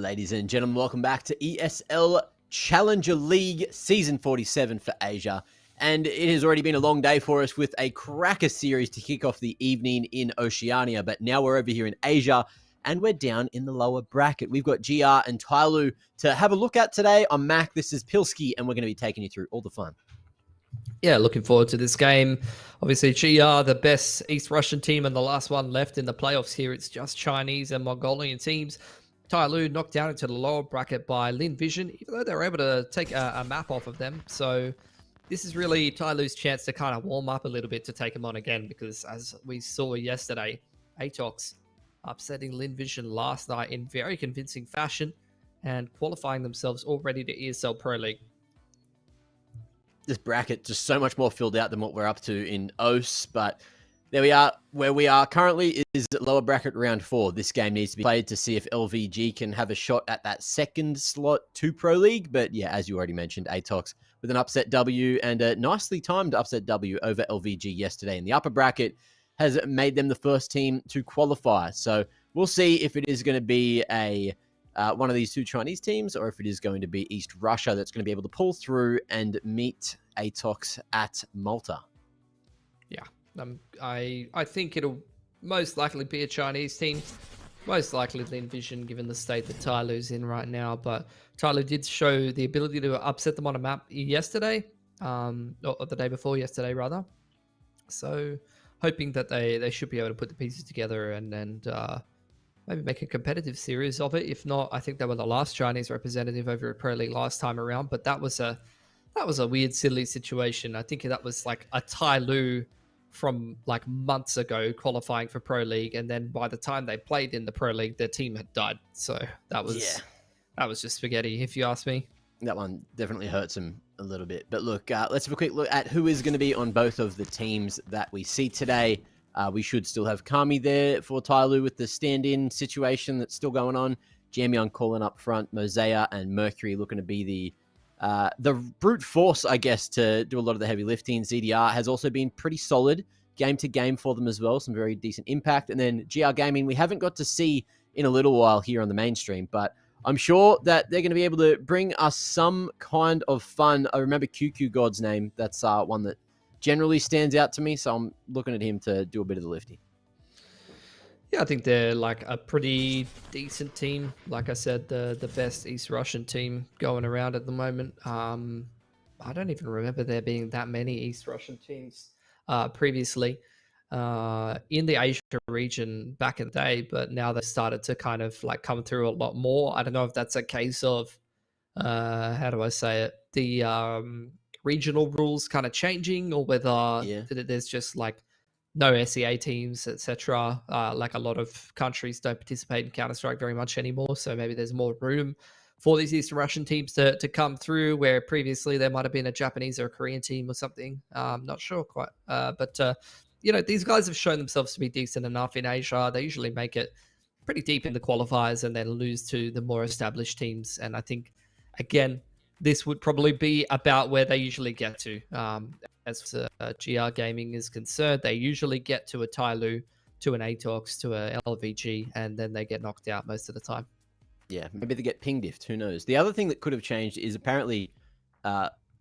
Ladies and gentlemen, welcome back to ESL Challenger League Season 47 for Asia. And it has already been a long day for us with a cracker series to kick off the evening in Oceania. But now we're over here in Asia and we're down in the lower bracket. We've got GR and TYLOO to have a look at today. I'm Mac, this is Pilski, and we're going to be taking you through all the fun. Yeah, looking forward to this game. Obviously, GR, the best East Russian team and the last one left in the playoffs here. It's just Chinese and Mongolian teams. TYLOO knocked down into the lower bracket by Lin Vision, even though they were able to take a map off of them. So this is really TYLOO's chance to kind of warm up a little bit to take them on again, because as we saw yesterday, Atox upsetting Lin Vision last night in very convincing fashion and qualifying themselves already to ESL Pro League. This bracket just so much more filled out than what we're up to in OCE, but there we are. Where we are currently is lower bracket round 4. This game needs to be played to see if LVG can have a shot at that second slot to Pro League. But yeah, as you already mentioned, Atox with an upset W and a nicely timed upset W over LVG yesterday in the upper bracket has made them the first team to qualify. So we'll see if it is going to be a one of these two Chinese teams, or if it is going to be East Russia that's going to be able to pull through and meet Atox at Malta. Yeah, I think it'll most likely be a Chinese team. Most likely Lin Vision, given the state that TYLOO's in right now. But TYLOO did show the ability to upset them on a map yesterday, or the day before yesterday, rather. So hoping that they should be able to put the pieces together and maybe make a competitive series of it. If not, I think they were the last Chinese representative over at Pro League last time around. But that was a weird, silly situation. I think that was like a TYLOO from like months ago qualifying for Pro League, and then by the time they played in the Pro League, their team had died. So that was just spaghetti, if you ask me. That one definitely hurts them a little bit. But look, let's have a quick look at who is going to be on both of the teams that we see today. We should still have Kami there for TYLOO with the stand-in situation that's still going on. Jamyeon calling up front, Mosea and Mercury looking to be the brute force, I guess, to do a lot of the heavy lifting. ZDR has also been pretty solid game to game for them as well. Some very decent impact. And then GR Gaming, we haven't got to see in a little while here on the mainstream, but I'm sure that they're going to be able to bring us some kind of fun. I remember QQ God's name. That's one that generally stands out to me. So I'm looking at him to do a bit of the lifting. Yeah, I think they're like a pretty decent team. Like I said, the best East Russian team going around at the moment. I don't even remember there being that many East Russian teams previously in the Asia region back in the day, but now they've started to kind of like come through a lot more. I don't know if that's a case of, how do I say it? The regional rules kind of changing, or whether there's just like no SEA teams, etc. Like a lot of countries don't participate in Counter-Strike very much anymore, so maybe there's more room for these Eastern Russian teams to come through, where previously there might have been a Japanese or a Korean team or something. Not sure quite. But these guys have shown themselves to be decent enough in Asia. They usually make it pretty deep in the qualifiers and then lose to the more established teams. And I think, again, this would probably be about where they usually get to. As GR Gaming is concerned, they usually get to a TYLOO, to an Atox, to a LVG, and then they get knocked out most of the time. Yeah, maybe they get ping diffed. Who knows? The other thing that could have changed is apparently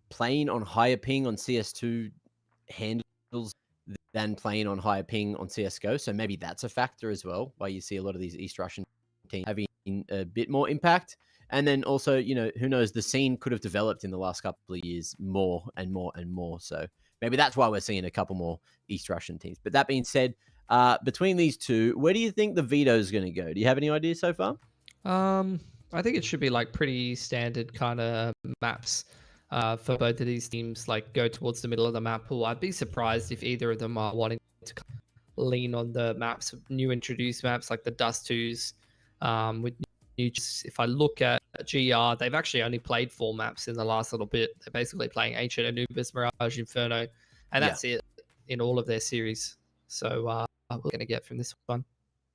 playing on higher ping on CS2 handles than playing on higher ping on CSGO. So maybe that's a factor as well, why you see a lot of these East Russian teams having a bit more impact. And then also, who knows, the scene could have developed in the last couple of years more and more and more. So maybe that's why we're seeing a couple more East Russian teams. But that being said, between these two, where do you think the veto is going to go? Do you have any ideas so far? I think it should be like pretty standard kind of maps for both of these teams, like go towards the middle of the map pool. I'd be surprised if either of them are wanting to lean on the maps, new introduced maps like the Dust 2s with new. If I look at GR, they've actually only played 4 maps in the last little bit. They're basically playing Ancient, Anubis, Mirage, Inferno, and that's it in all of their series. So what we're going to get from this one.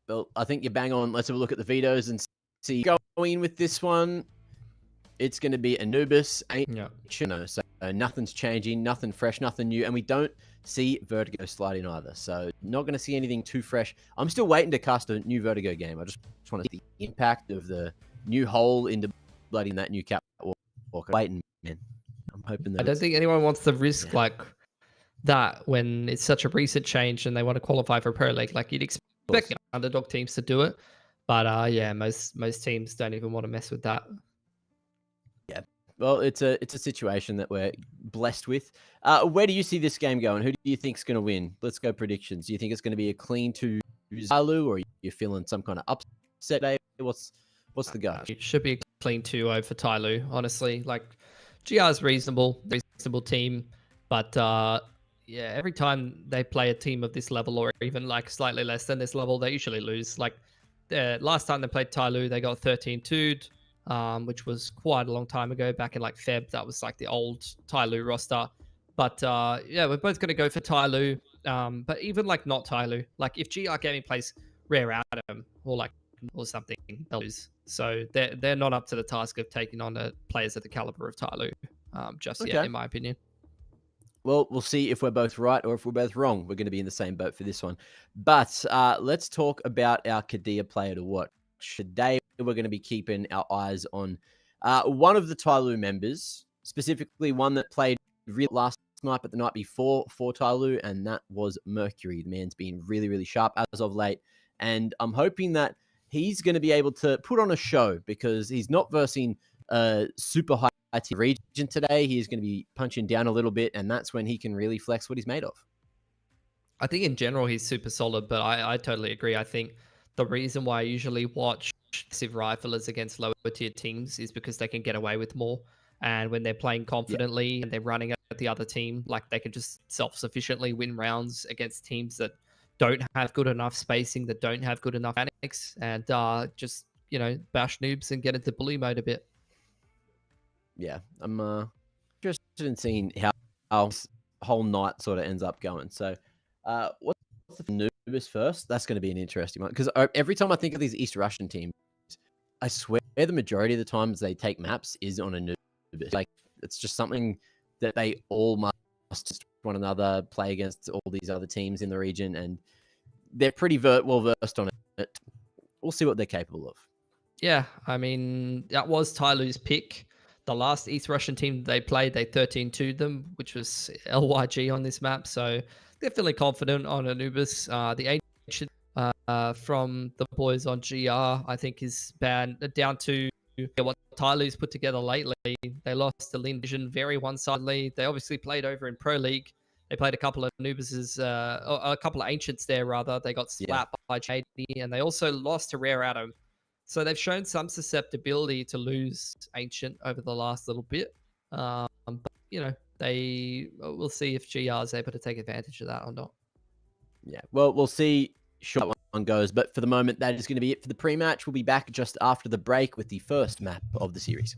Well, I think you're bang on. Let's have a look at the vetoes and see going with this one. It's going to be Anubis, Ancient, so nothing's changing, nothing fresh, nothing new, and we don't see Vertigo sliding either. So not going to see anything too fresh. I'm still waiting to cast a new Vertigo game. I just want to see the impact of the new hole into bloody in that new catwalk. Waiting, man. I'm hoping that I don't think anyone wants to risk like that when it's such a recent change and they want to qualify for Pro League. Like you'd expect underdog teams to do it, but yeah, most teams don't even want to mess with that. Yeah, well, it's a situation that we're blessed with. Where do you see this game going? Who do you think's going to win? Let's go predictions. Do you think it's going to be a clean 2 TYLOO, or are you feeling some kind of upset day? What's the go? It should be a clean 2-0 for TYLOO, honestly. Like GR's reasonable team, but yeah, every time they play a team of this level or even like slightly less than this level, they usually lose. Like last time they played TYLOO, they got 13-2'd, which was quite a long time ago, back in like Feb. That was like the old TYLOO roster. But yeah, we're both going to go for TYLOO. But even like not TYLOO, like if GR Gaming plays Rare Atom or something, they'll lose. So they're not up to the task of taking on the players at the caliber of TYLOO just yet, in my opinion. Well, we'll see if we're both right or if we're both wrong. We're going to be in the same boat for this one. But let's talk about our Kadia player to watch. Today, we're going to be keeping our eyes on one of the TYLOO members, specifically one that played last night, but the night before for TYLOO, and that was Mercury. The man's been really, really sharp as of late. And I'm hoping that he's going to be able to put on a show because he's not versing super high region today. He's going to be punching down a little bit, and that's when he can really flex what he's made of. I think in general he's super solid, but I totally agree. I think the reason why I usually watch aggressive riflers against lower tier teams is because they can get away with more, and when they're playing confidently and they're running at the other team, like they can just self-sufficiently win rounds against teams that don't have good enough spacing, that don't have good enough mechanics, and just bash noobs and get into bully mode a bit. Yeah, I'm interested in seeing how our whole night sort of ends up going. So, what's the Anubis first? That's going to be an interesting one because every time I think of these East Russian teams, I swear the majority of the times they take maps is on Anubis. Like it's just something that they all must one another, play against all these other teams in the region, and they're pretty well versed on it. We'll see what they're capable of. Yeah, I mean that was TYLOO's pick. The last East Russian team they played, they 13-2'd them, which was LYG on this map. So they're feeling confident on Anubis. The ancient from the boys on GR, I think, is bad down to what TYLOO's put together lately. They lost to Lin Vision very one-sidedly. They obviously played over in Pro League. They played a couple of Anubises, a couple of Ancients there, rather. They got slapped by JD, and they also lost to Rare Atom. So they've shown some susceptibility to lose Ancient over the last little bit. But, we'll see if GR is able to take advantage of that or not. Yeah, well, we'll see how that one goes. But for the moment, that is going to be it for the pre-match. We'll be back just after the break with the first map of the series.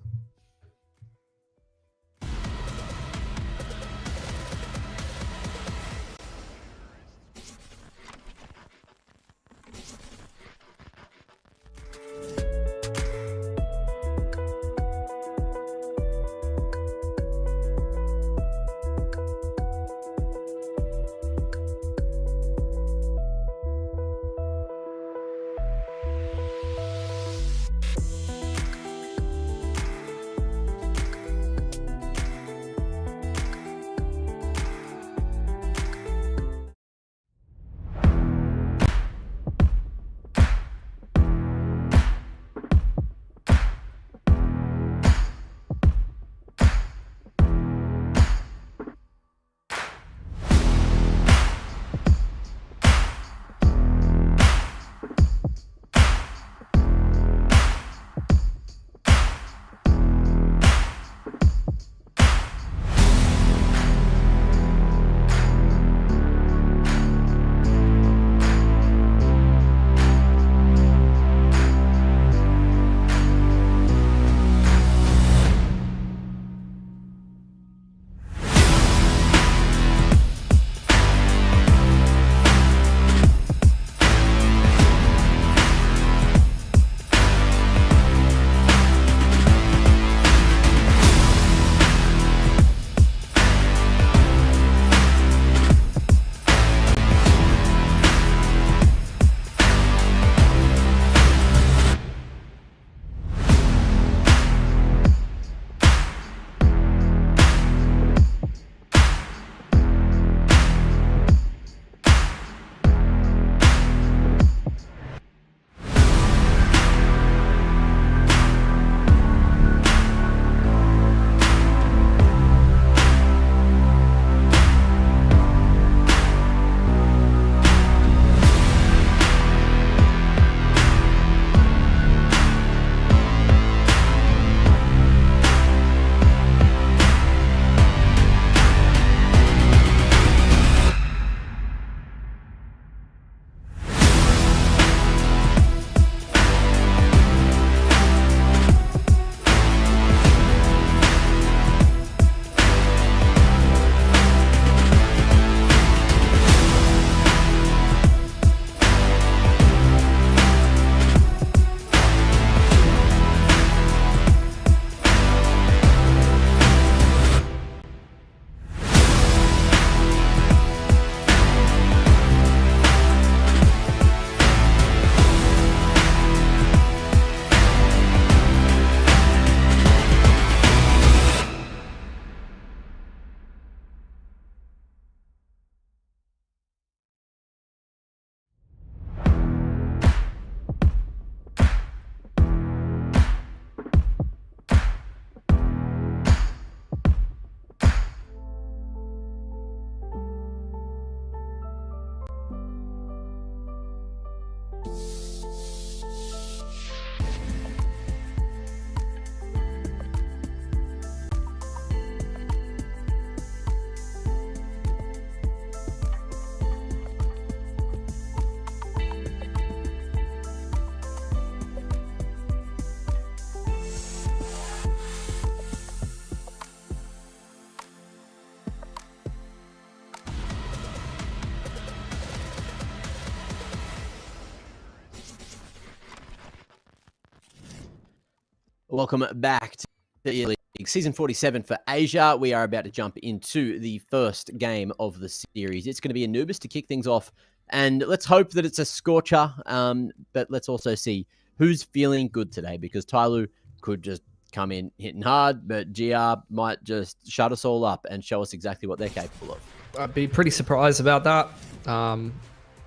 Welcome back to the ESL League, Season 47 for Asia. We are about to jump into the first game of the series. It's going to be Anubis to kick things off, and let's hope that it's a scorcher, but let's also see who's feeling good today, because TYLOO could just come in hitting hard, but GR might just shut us all up and show us exactly what they're capable of. I'd be pretty surprised about that,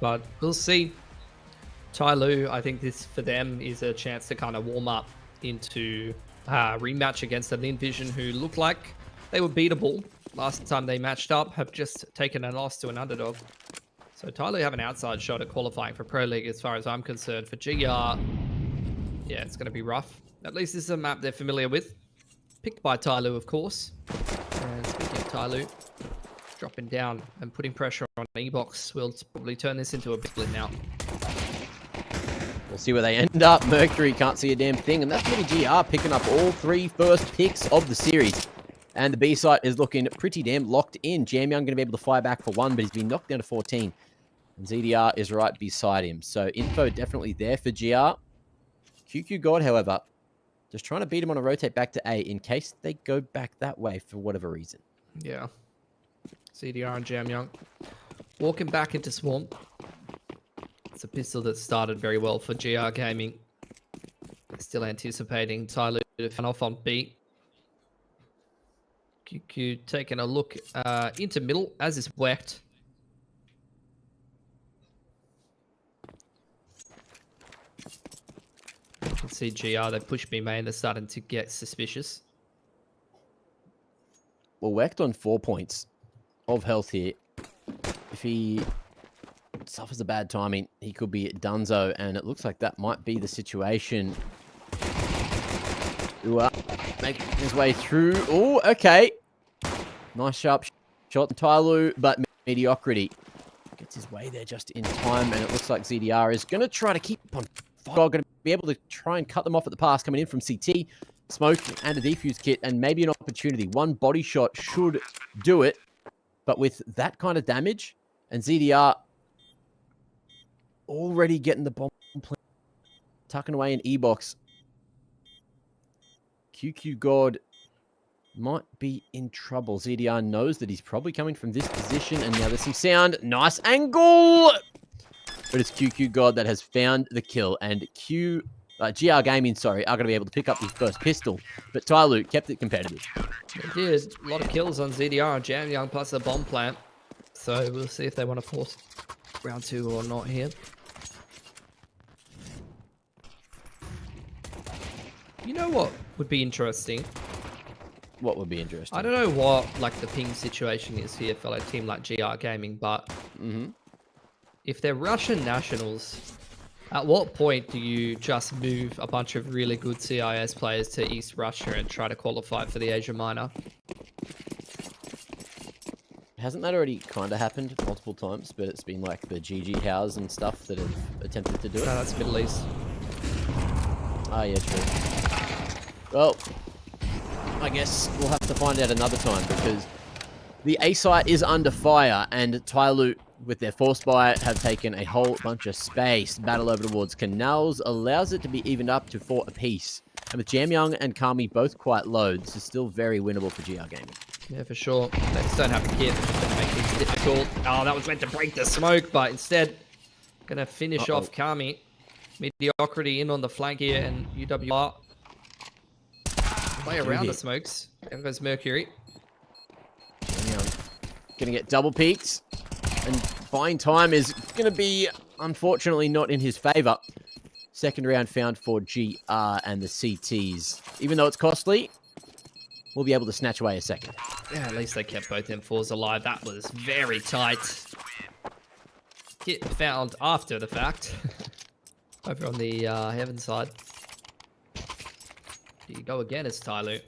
but we'll see. TYLOO, I think this for them is a chance to kind of warm up into a rematch against an Envision who looked like they were beatable last time they matched up, have just taken a loss to an underdog. So TYLOO have an outside shot at qualifying for Pro League as far as I'm concerned. For GR, yeah, it's going to be rough. At least this is a map they're familiar with. Picked by TYLOO, of course. And speaking of TYLOO, dropping down and putting pressure on E-Box will probably turn this into a split now. We'll see where they end up. Mercury can't see a damn thing, and that's going to be GR picking up all three first picks of the series. And the B site is looking pretty damn locked in. Jamyoung going to be able to fire back for one, but he's been knocked down to 14. And ZDR is right beside him. So info definitely there for GR. QQ God, however, just trying to beat him on a rotate back to A in case they go back that way for whatever reason. Yeah. ZDR and Jamyoung walking back into Swarm. It's a pistol that started very well for GR Gaming. Still anticipating TYLOO to fan off on B. QQ taking a look into middle, as is Wecht. You can see GR, they push B main, they're starting to get suspicious. Well, Wecht on 4 points of health here. If he suffers a bad timing, he could be donezo, and it looks like that might be the situation. Making his way through. Oh, okay. Nice sharp shot from TYLOO, but mediocrity. Gets his way there just in time, and it looks like ZDR is going to try to keep on fire. Going to be able to try and cut them off at the pass, coming in from CT. Smoke and a defuse kit, and maybe an opportunity. One body shot should do it, but with that kind of damage, and ZDR already getting the bomb plant, tucking away in E-Box. QQ God might be in trouble. ZDR knows that he's probably coming from this position, and now there's some sound. Nice angle! But it's QQ God that has found the kill, and GR Gaming, are going to be able to pick up his first pistol, but TYLOO kept it competitive. It did. A lot of kills on ZDR and Jamyoung plus the bomb plant. So we'll see if they want to force round 2 or not here. You know what would be interesting? What would be interesting? I don't know what the ping situation is here for a team like GR Gaming, but if they're Russian nationals, at what point do you just move a bunch of really good CIS players to East Russia and try to qualify for the Asia Minor? Hasn't that already kind of happened multiple times? But it's been like the GG House and stuff that have attempted to do it. No, that's Middle East. Ah, yeah, true. Well, I guess we'll have to find out another time, because the A site is under fire, and TYLOO, with their force buy, have taken a whole bunch of space. Battle over towards Canals allows it to be evened up to 4 apiece. And with Jamyoung and Kami both quite low, this is still very winnable for GR Gaming. Yeah, for sure. They just don't have the kit, which is going to make things difficult. Oh, that was meant to break the smoke, but instead, going to finish off Kami. Mediocrity in on the flank here, and UWR play around the smokes. There goes Mercury. Gonna get double peeked, and buying time is gonna be, unfortunately, not in his favor. Second round found for GR and the CTs. Even though it's costly, we'll be able to snatch away a second. Yeah, at least they kept both M4s alive. That was very tight. Kit found after the fact. Over on the heaven side. Here you go again as TYLOO.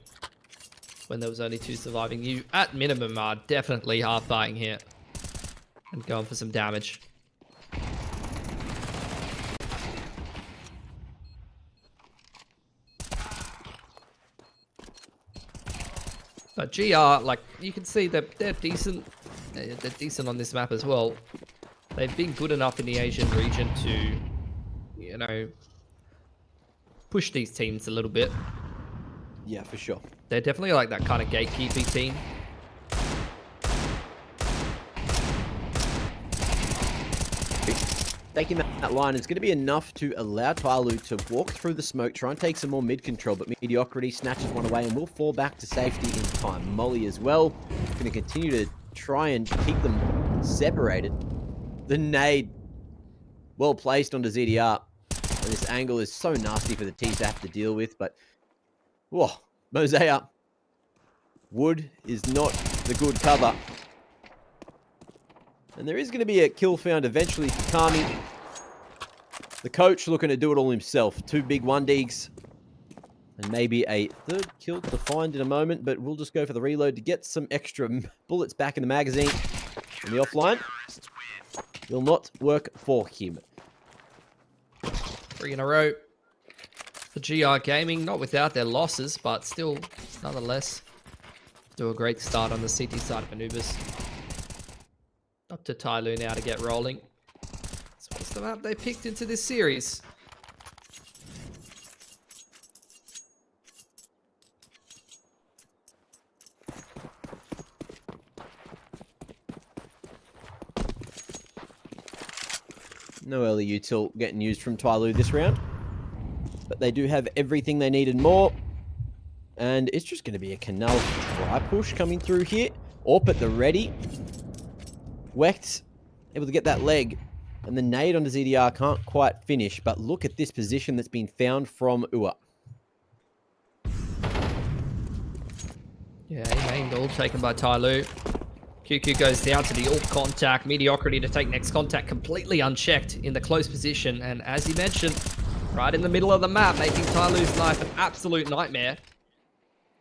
When there was only 2 surviving. You, at minimum, are definitely half-buying here. And going for some damage. But GR, you can see that they're decent. They're decent on this map as well. They've been good enough in the Asian region to, push these teams a little bit. Yeah, for sure. They're definitely like that kind of gatekeeping team. Taking that line is going to be enough to allow TYLOO to walk through the smoke, try and take some more mid control, but Mediocrity snatches one away and will fall back to safety in time. Molly as well, going to continue to try and keep them separated. The nade, well placed onto ZDR. And this angle is so nasty for the T to have to deal with, but whoa, Mosaic. Wood is not the good cover. And there is going to be a kill found eventually for Kami. The coach looking to do it all himself. 2 big 1-digs. And maybe a 3rd kill to find in a moment. But we'll just go for the reload to get some extra bullets back in the magazine. And the offline will not work for him. 3 in a row for GR Gaming. Not without their losses, but still, nonetheless, do a great start on the CT side of Anubis. Up to TYLOO now to get rolling. So what's the map they picked into this series? No early util getting used from TYLOO this round. But they do have everything they need and more. And it's just going to be a Canal try push coming through here. Orp at the ready. Wecht able to get that leg. And the nade onto ZDR can't quite finish. But look at this position that's been found from Ua. Yeah, aimed all taken by TYLOO. QQ goes down to the ult contact. Mediocrity to take next contact completely unchecked in the close position. And as you mentioned, right in the middle of the map, making TYLOO's life an absolute nightmare.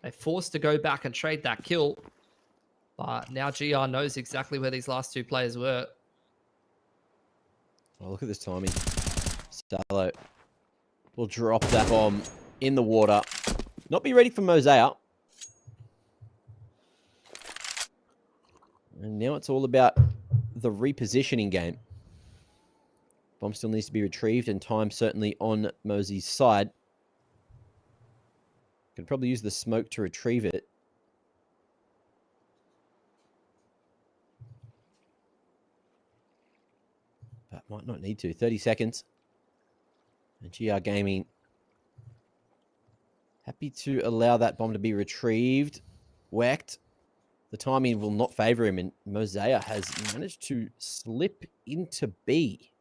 They're forced to go back and trade that kill. But now GR knows exactly where these last 2 players were. Oh, look at this timing. Salo will drop that bomb in the water. Not be ready for Mosaic. And now it's all about the repositioning game. Bomb still needs to be retrieved, and time certainly on Mosey's side. Could probably use the smoke to retrieve it. But might not need to. 30 seconds. And GR Gaming happy to allow that bomb to be retrieved. Whacked. The timing will not favor him, and Mosaic has managed to slip into B.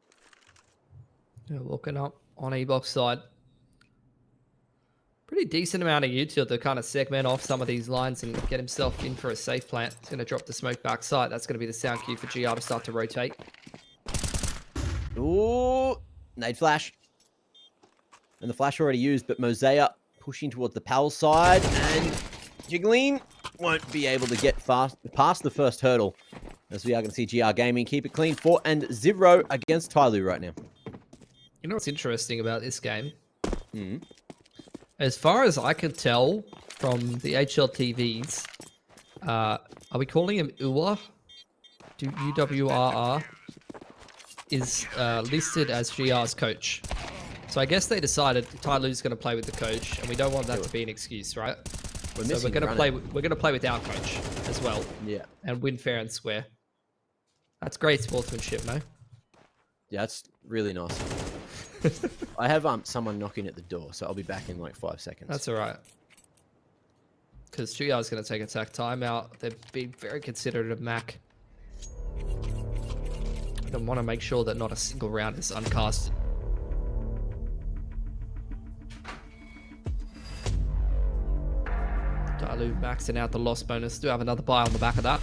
Yeah, looking up on E-Box side. Pretty decent amount of util to kind of segment off some of these lines and get himself in for a safe plant. He's going to drop the smoke back side. That's going to be the sound cue for GR to start to rotate. Ooh, nade flash. And the flash already used, but Mosaic pushing towards the Pal side, and Jiggling won't be able to get past the first hurdle. As we are going to see GR Gaming keep it clean 4-0 against TYLOO right now. You know what's interesting about this game? Hmm. As far as I can tell from the HLTVs, are we calling him UWR? UWRR is listed as GR's coach. So I guess they decided TYLOO's going to play with the coach, and we don't want that to be an excuse, right? So we're going to play with our coach as well. Yeah. And win fair and square. That's great sportsmanship, no? Yeah, that's really nice. I have someone knocking at the door, so I'll be back in like 5 seconds. That's all right. Because GR is going to take attack timeout. They've been very considerate of Mac. I want to make sure that not a single round is uncasted. TYLOO maxing out the loss bonus. Do have another buy on the back of that.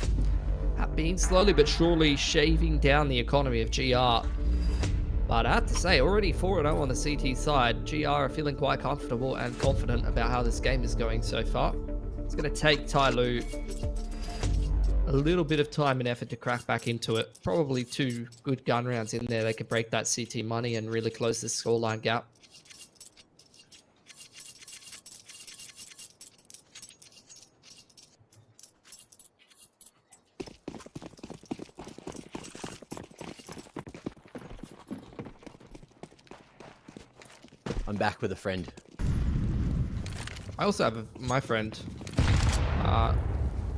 Have been slowly but surely shaving down the economy of GR. But I have to say, already 4-0 on the CT side. GR are feeling quite comfortable and confident about how this game is going so far. It's going to take TYLOO a little bit of time and effort to crack back into it. Probably 2 good gun rounds in there. They could break that CT money and really close the scoreline gap. I'm back with a friend. I also have my friend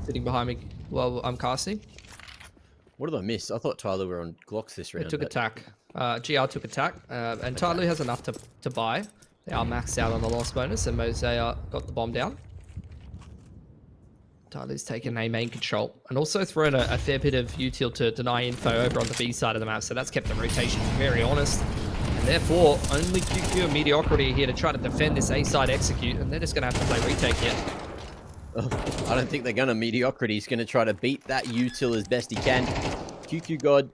sitting behind me while I'm casting. What did I miss? I thought TYLOO were on Glocks this round. They took attack. GR took attack, and TYLOO has enough to buy. They are maxed out on the loss bonus, and Mosaic got the bomb down. TYLOO's taken a main control, and also thrown a fair bit of util to deny info over on the B side of the map, so that's kept the rotation very honest. And therefore, only QQ and Mediocrity are here to try to defend this A side execute, and they're just going to have to play retake here. I don't think they're going to. Mediocrity. He's going to try to beat that util as best he can. QQ God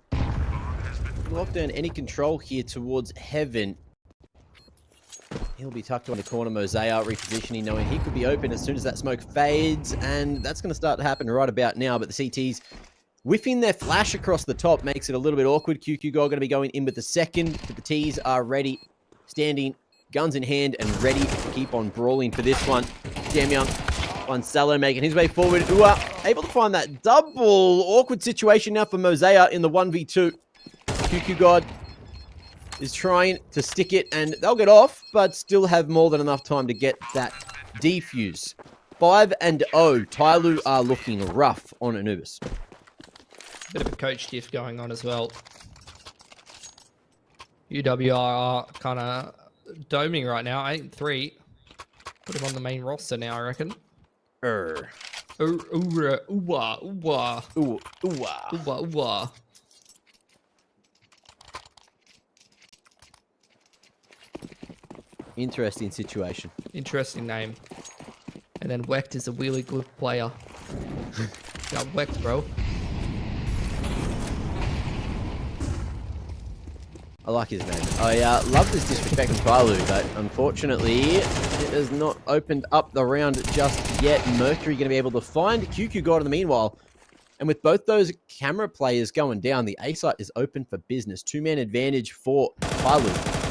lock down any control here towards heaven. He'll be tucked on the corner. Mosaic repositioning, knowing he could be open as soon as that smoke fades, and that's going to start to happen right about now. But the CTs whiffing their flash across the top makes it a little bit awkward. QQ God going to be going in with the second, but the T's are ready, standing, guns in hand, and ready to keep on brawling for this one. Jam Young on Salo making his way forward. Able to find that double awkward situation now for Mosaic in the 1v2. QQ God is trying to stick it, and they'll get off, but still have more than enough time to get that defuse. 5-0. TYLOO are looking rough on Anubis. Bit of a coach shift going on as well. UWR are kind of doming right now, 8-3. Put him on the main roster now, I reckon. Interesting situation. Interesting name. And then Wecht is a really good player. Got Wecht, bro. I like his name. I love this disrespect from TYLOO, but unfortunately, it has not opened up the round just yet. Mercury going to be able to find QQ God in the meanwhile. And with both those camera players going down, the A site is open for business. 2-man advantage for TYLOO.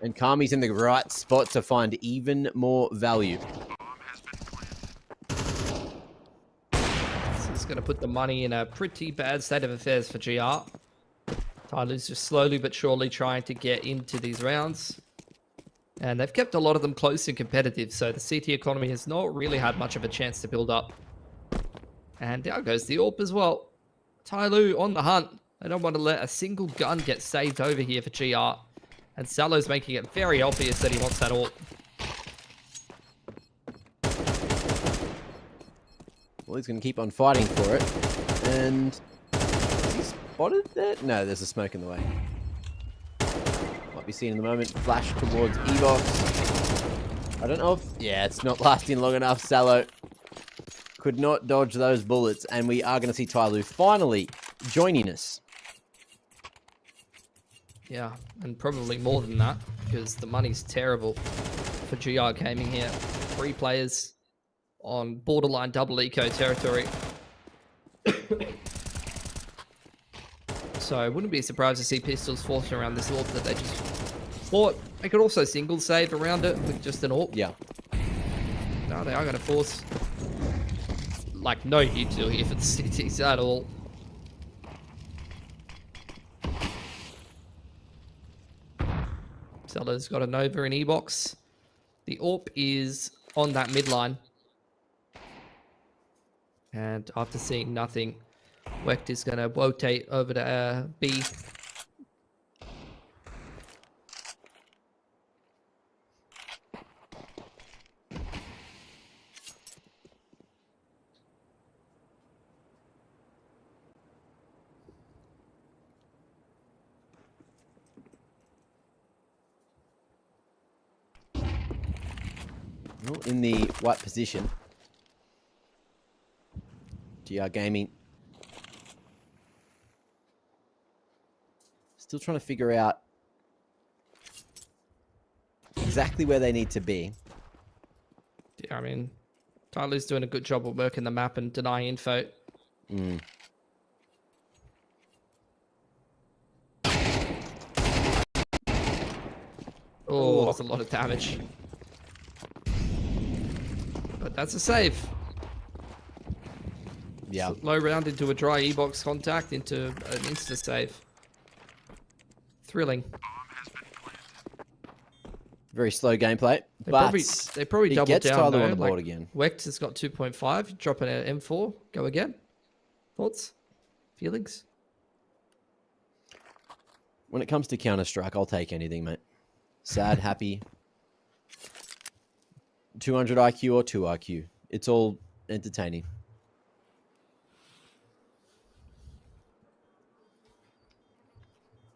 And Kami's in the right spot to find even more value. This is going to put the money in a pretty bad state of affairs for GR. TYLOO's just slowly but surely trying to get into these rounds. And they've kept a lot of them close and competitive, so the CT economy has not really had much of a chance to build up. And down goes the AWP as well. TYLOO on the hunt. They don't want to let a single gun get saved over here for GR. And Salo's making it very obvious that he wants that AWP. Well, he's going to keep on fighting for it. And is he spotted there? No, there's a smoke in the way. Might be seen in the moment. Flash towards Evox. I don't know if... Yeah, it's not lasting long enough. Salo could not dodge those bullets. And we are going to see TYLOO finally joining us. Yeah, and probably more than that, because the money's terrible for GR Gaming here. 3 players on borderline double eco territory. So I wouldn't be surprised to see pistols forced around this AWP that they just fought. They could also single save around it with just an AWP. Yeah. No, they are going to force, like, no util here for the CTs at all. Zelda's got a Nova in E-box. The AWP is on that midline. And after seeing nothing, Wecht is going to rotate over to B. In the white position. GR Gaming. Still trying to figure out exactly where they need to be. Yeah, I mean, TYLOO's doing a good job of working the map and denying info. Oh, that's a lot of damage. But that's a save. Yeah. Low round into a dry E-box contact into an insta save. Thrilling. Very slow gameplay. They but probably it doubled gets down. TYLOO on the Like, board again. Wecht has got 2.5. Dropping an M4. Go again. Thoughts? Feelings? When it comes to Counter-Strike, I'll take anything, mate. Sad, happy. 200 IQ or 2 IQ. It's all entertaining.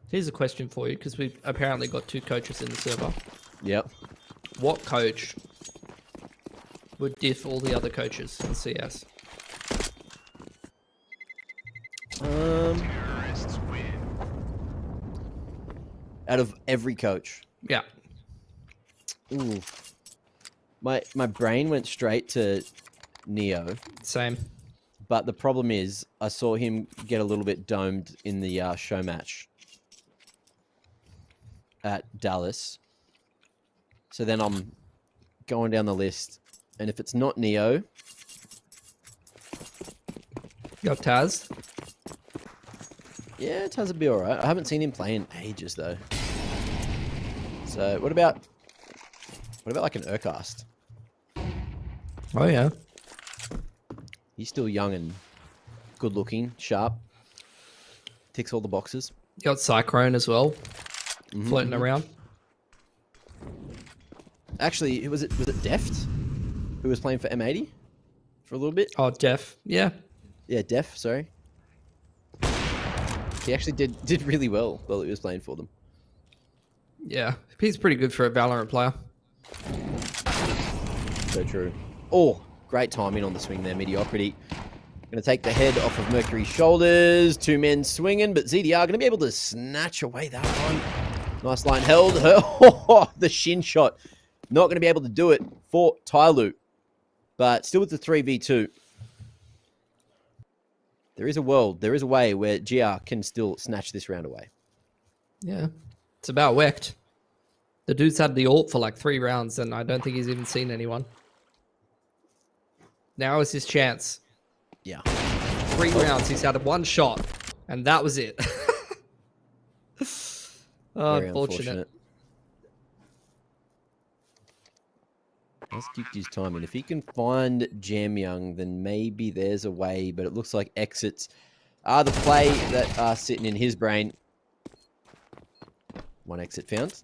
Here's a question for you, because we've apparently got 2 coaches in the server. Yep. What coach would diff all the other coaches in CS? Out of every coach. Yeah. Ooh. My brain went straight to Neo. Same. But the problem is, I saw him get a little bit domed in the show match at Dallas. So then I'm going down the list. And if it's not Neo... You got Taz? Yeah, Taz would be alright. I haven't seen him play in ages, though. So, what about like an Urcast? Oh, yeah. He's still young and good looking, sharp. Ticks all the boxes. You got Cyclone as well, floating around. Actually, was it Deft who was playing for M80 for a little bit? Oh, Def. Yeah. Yeah, Def, sorry. He actually did really well while he was playing for them. Yeah. He's pretty good for a Valorant player. So true. Oh, great timing on the swing there, Mediocrity. Going to take the head off of Mercury's shoulders. 2 men swinging, but ZDR going to be able to snatch away that one. Nice line held. The shin shot. Not going to be able to do it for TYLOO. But still with the 3v2. There is a way where GR can still snatch this round away. Yeah. It's about Wecht. The dude's had the ult for like 3 rounds, and I don't think he's even seen anyone. Now is his chance. Yeah. 3 rounds, he's had 1 shot, and that was it. Very unfortunate. Let's keep his time. And if he can find Jam Young, then maybe there's a way. But it looks like exits are the play that are sitting in his brain. 1 exit found.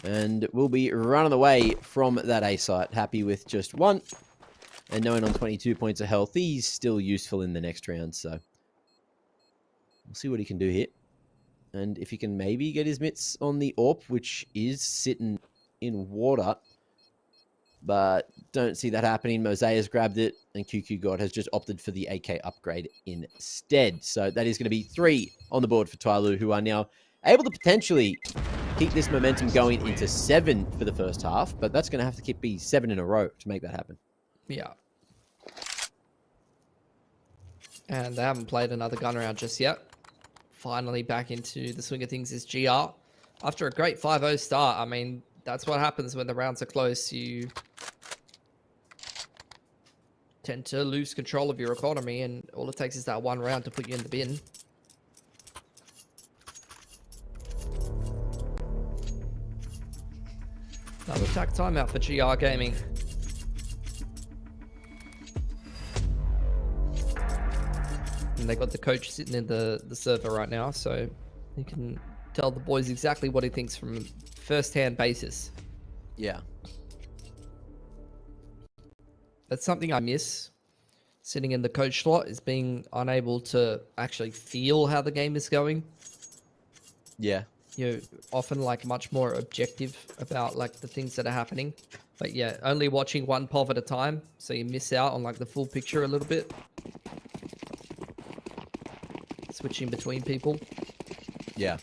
And we'll be running away from that A site. Happy with just 1. And knowing on 22 points of health, he's still useful in the next round. So we'll see what he can do here. And if he can maybe get his mitts on the AWP, which is sitting in water. But don't see that happening. Mosea's grabbed it, and QQ God has just opted for the AK upgrade instead. So that is going to be 3 on the board for TYLOO, who are now able to potentially keep this momentum going into 7 for the first half. But that's going to have to be 7 in a row to make that happen. Yeah. And they haven't played another gun round just yet. Finally back into the swing of things is GR. After a great 5-0 start, I mean, that's what happens when the rounds are close. You tend to lose control of your economy, and all it takes is that 1 round to put you in the bin. Another attack timeout for GR Gaming. And they got the coach sitting in the server right now, so he can tell the boys exactly what he thinks from first-hand basis. Yeah. That's something I miss sitting in the coach slot, is being unable to actually feel how the game is going. Yeah. You're often like much more objective about like the things that are happening. But yeah, only watching 1 POV at a time, so you miss out on like the full picture a little bit. Switching between people. Yeah.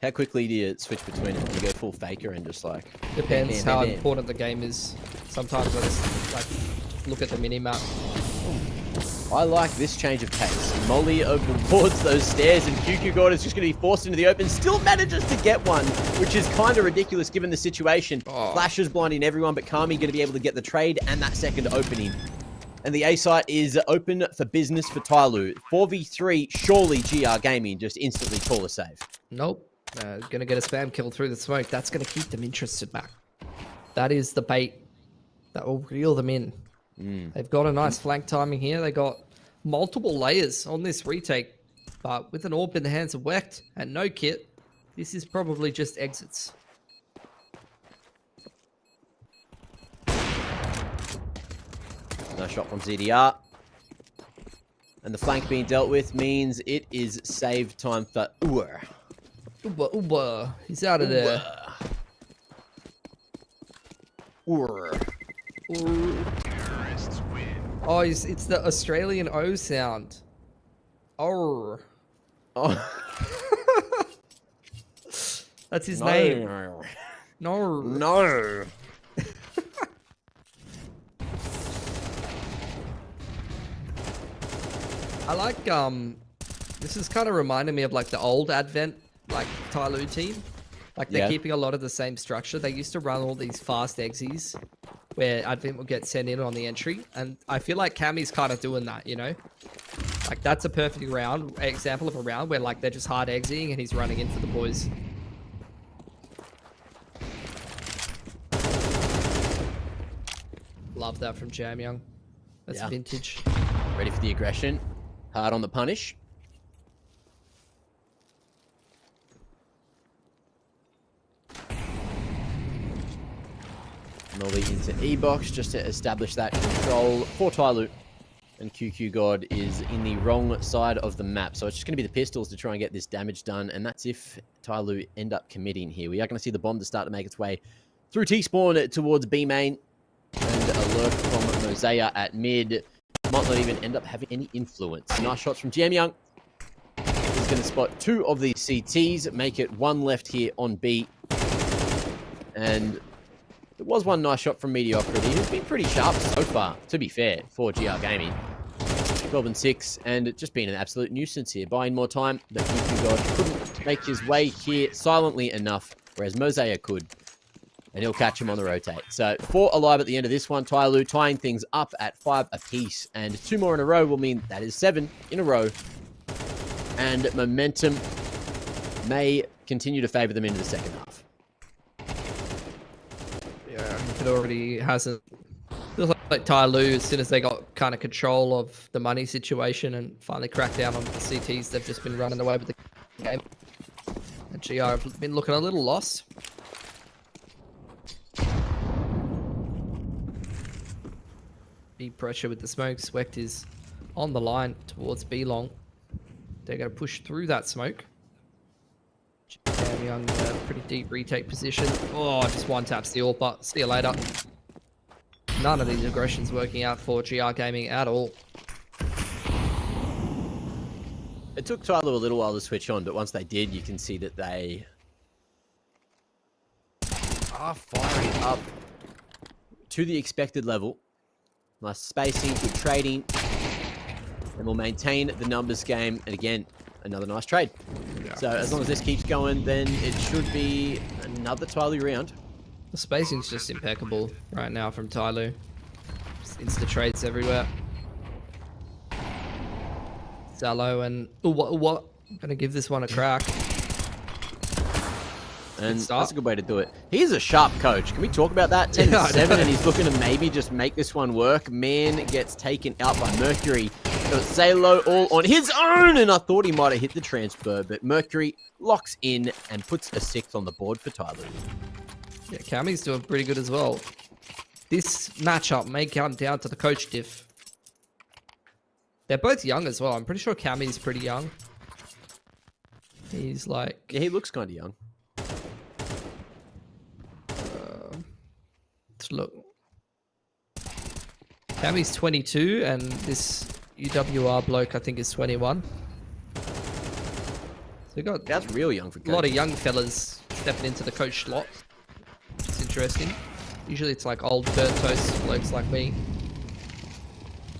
How quickly do you switch between them? Do you go full faker and just like... Depends how important the game is. Sometimes I just like look at the minimap. I like this change of pace. Molly overboards those stairs, and QQ God is just going to be forced into the open. Still manages to get one, which is kind of ridiculous given the situation. Flashes blinding everyone, but Kami going to be able to get the trade and that second opening. And the A site is open for business for TYLOO. 4v3, surely GR Gaming just instantly call a save. Nope. Gonna get a spam kill through the smoke. That's gonna keep them interested, Mac. That is the bait that will reel them in. They've got a nice flank timing here. They got multiple layers on this retake, but with an AWP in the hands of Wecht and no kit, this is probably just exits. Nice shot from ZDR. And the flank being dealt with means it is save time for Uber. Uber. He's out of there. Uber. Oh, it's the Australian O sound. Oh. That's his name. No. No. I like, this is kind of reminding me of like the old Advent, like TYLOO team. Like they're keeping a lot of the same structure. They used to run all these fast exes where Advent will get sent in on the entry. And I feel like Cammy's kind of doing that, you know? Like that's a perfect example of a round where like they're just hard exiting and he's running in for the boys. Love that from Jam Young. That's vintage. Ready for the aggression. Hard on the punish. Molly into E-box just to establish that control for TYLOO. And QQ God is in the wrong side of the map. So it's just going to be the pistols to try and get this damage done. And that's if TYLOO end up committing here. We are going to see the bomb to start to make its way through T-spawn towards B main. And a lurk from Mosaic at mid. Might not even end up having any influence. Nice shots from Jam Young. He's going to spot 2 of these CTs. Make it 1 left here on B. And there was 1 nice shot from Mediocrity, who's been pretty sharp so far, to be fair, for GR Gaming. 12 and 6, and just being an absolute nuisance here. Buying more time, but QQ God couldn't make his way here silently enough, whereas Mosaic could. And he'll catch him on the rotate. So 4 alive at the end of this one. TYLOO tying things up at 5 apiece. And 2 more in a row will mean that is 7 in a row. And momentum may continue to favor them into the second half. Yeah, it already hasn't. Feels like TYLOO, as soon as they got kind of control of the money situation and finally cracked down on the CTs, they've just been running away with the game. And GR have been looking a little lost. Big pressure with the smokes. Wecht is on the line towards B long. They're going to push through that smoke. Jam Young, pretty deep retake position. Oh, just one taps the AWP. See you later. None of these aggressions working out for GR Gaming at all. It took TYLOO a little while to switch on, but once they did, you can see that they are firing up to the expected level. Nice spacing, good trading, and we'll maintain the numbers game. And again, another nice trade. Yeah. So as long as this keeps going, then it should be another TYLOO round. The spacing's just impeccable right now from TYLOO. Just insta trades everywhere. Zalo and what? I'm gonna give this one a crack. And that's a good way to do it. He's a sharp coach. Can we talk about that? 10-7, and he's looking to maybe just make this one work. Man gets taken out by Mercury. Got Zalo all on his own, and I thought he might have hit the transfer, but Mercury locks in and puts a 6th on the board for TYLOO. Yeah, Cammy's doing pretty good as well. This matchup may come down to the coach diff. They're both young as well. I'm pretty sure Cammy's pretty young. He's like... Yeah, he looks kind of young. Let's look. Cammy's 22, and this UWR bloke, I think, is 21. So we got... That's real young for coach. A lot of young fellas stepping into the coach slot. It's interesting. Usually it's like old dirt toast blokes like me.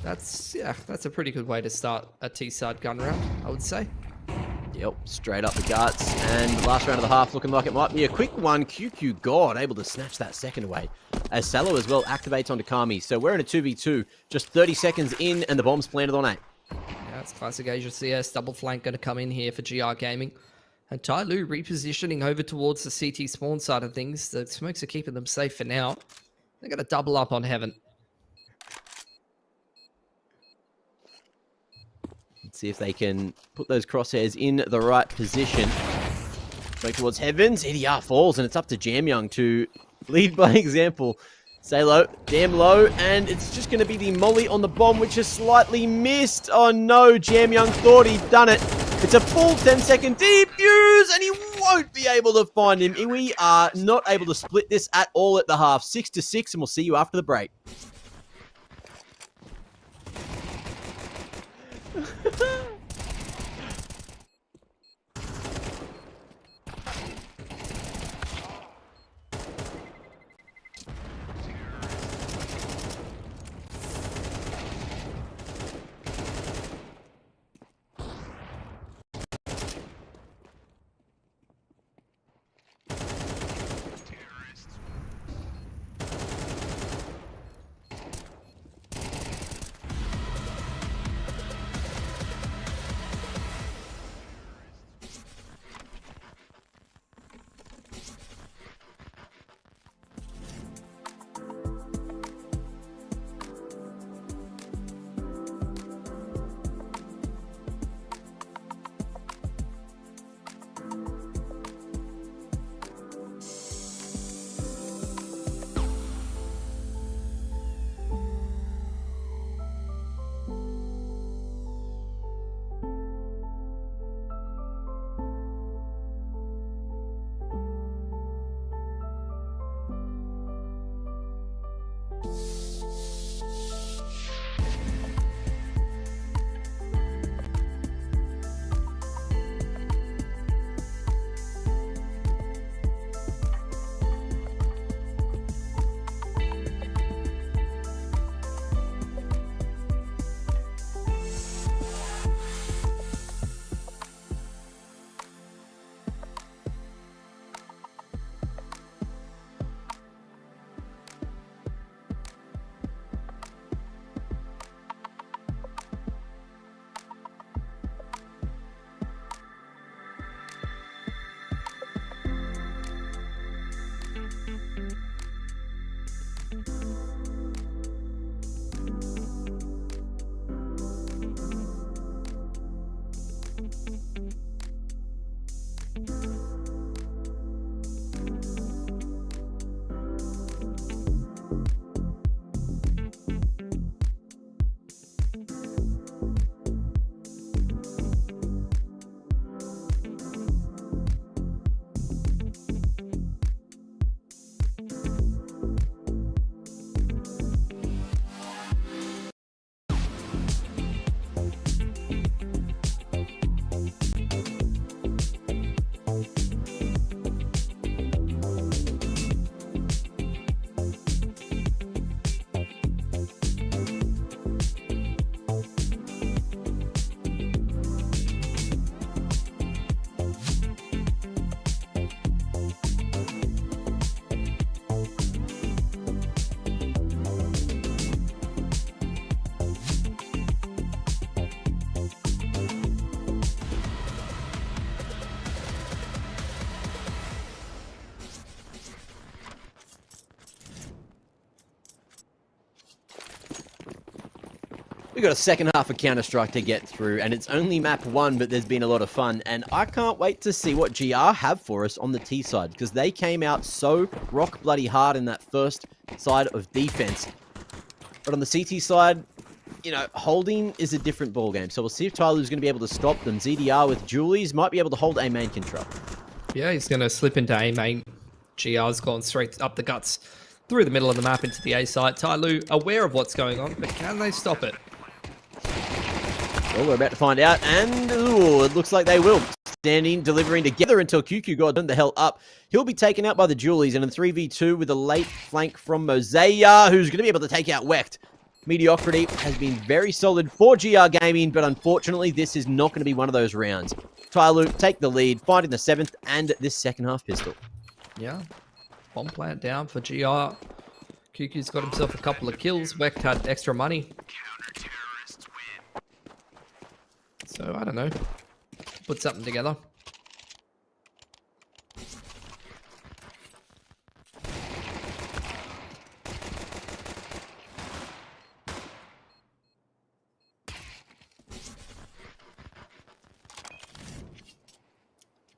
That's a pretty good way to start a T-side gun round, I would say. Yep, straight up the guts. And the last round of the half looking like it might be a quick one. QQ God able to snatch that second away. As Salo as well activates onto Kami. So we're in a 2v2, just 30 seconds in, and the bomb's planted on A. Yeah, it's classic Asia CS. Double flank going to come in here for GR Gaming. And TYLOO repositioning over towards the CT spawn side of things. The smokes are keeping them safe for now. They're going to double up on Heaven. Let's see if they can put those crosshairs in the right position. Going towards Heavens. EDR falls, and it's up to Jamyoung to lead by example. Stay low, damn low, and it's just going to be the molly on the bomb, which is slightly missed. Oh no, Jamyoung thought he'd done it. It's a full 10-second defuse, and he won't be able to find him. We are not able to split this at all at the half. 6-6, and we'll see you after the break. We've got a second half of Counter-Strike to get through, and it's only map 1, but there's been a lot of fun, and I can't wait to see what GR have for us on the T side, because they came out so rock bloody hard in that first side of defense. But on the CT side, you know, holding is a different ballgame, so we'll see if TYLOO's going to be able to stop them. ZDR with Julies might be able to hold A main control. Yeah, he's going to slip into A main. GR's gone straight up the guts through the middle of the map into the A site. TYLOO aware of what's going on, but can they stop it? Well, we're about to find out, and ooh, it looks like they will. Standing, delivering together until QQ got turned the hell up. He'll be taken out by the Julies, and in 3v2 with a late flank from Mosaic, who's going to be able to take out Wecht. Mediocrity has been very solid for GR Gaming, but unfortunately, this is not going to be one of those rounds. TYLOO take the lead, finding the 7th and this second half pistol. Yeah, bomb plant down for GR. QQ's got himself a couple of kills. Wecht had extra money. So, I don't know. Put something together.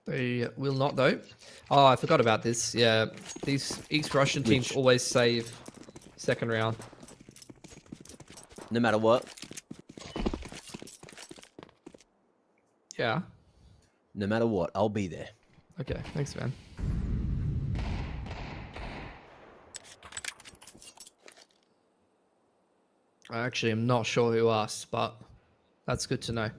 They will not, though. Oh, I forgot about this. Yeah, these East Russian teams always save second round. No matter what. Yeah. No matter what, I'll be there. Okay, thanks, man. I actually am not sure who asked, but that's good to know.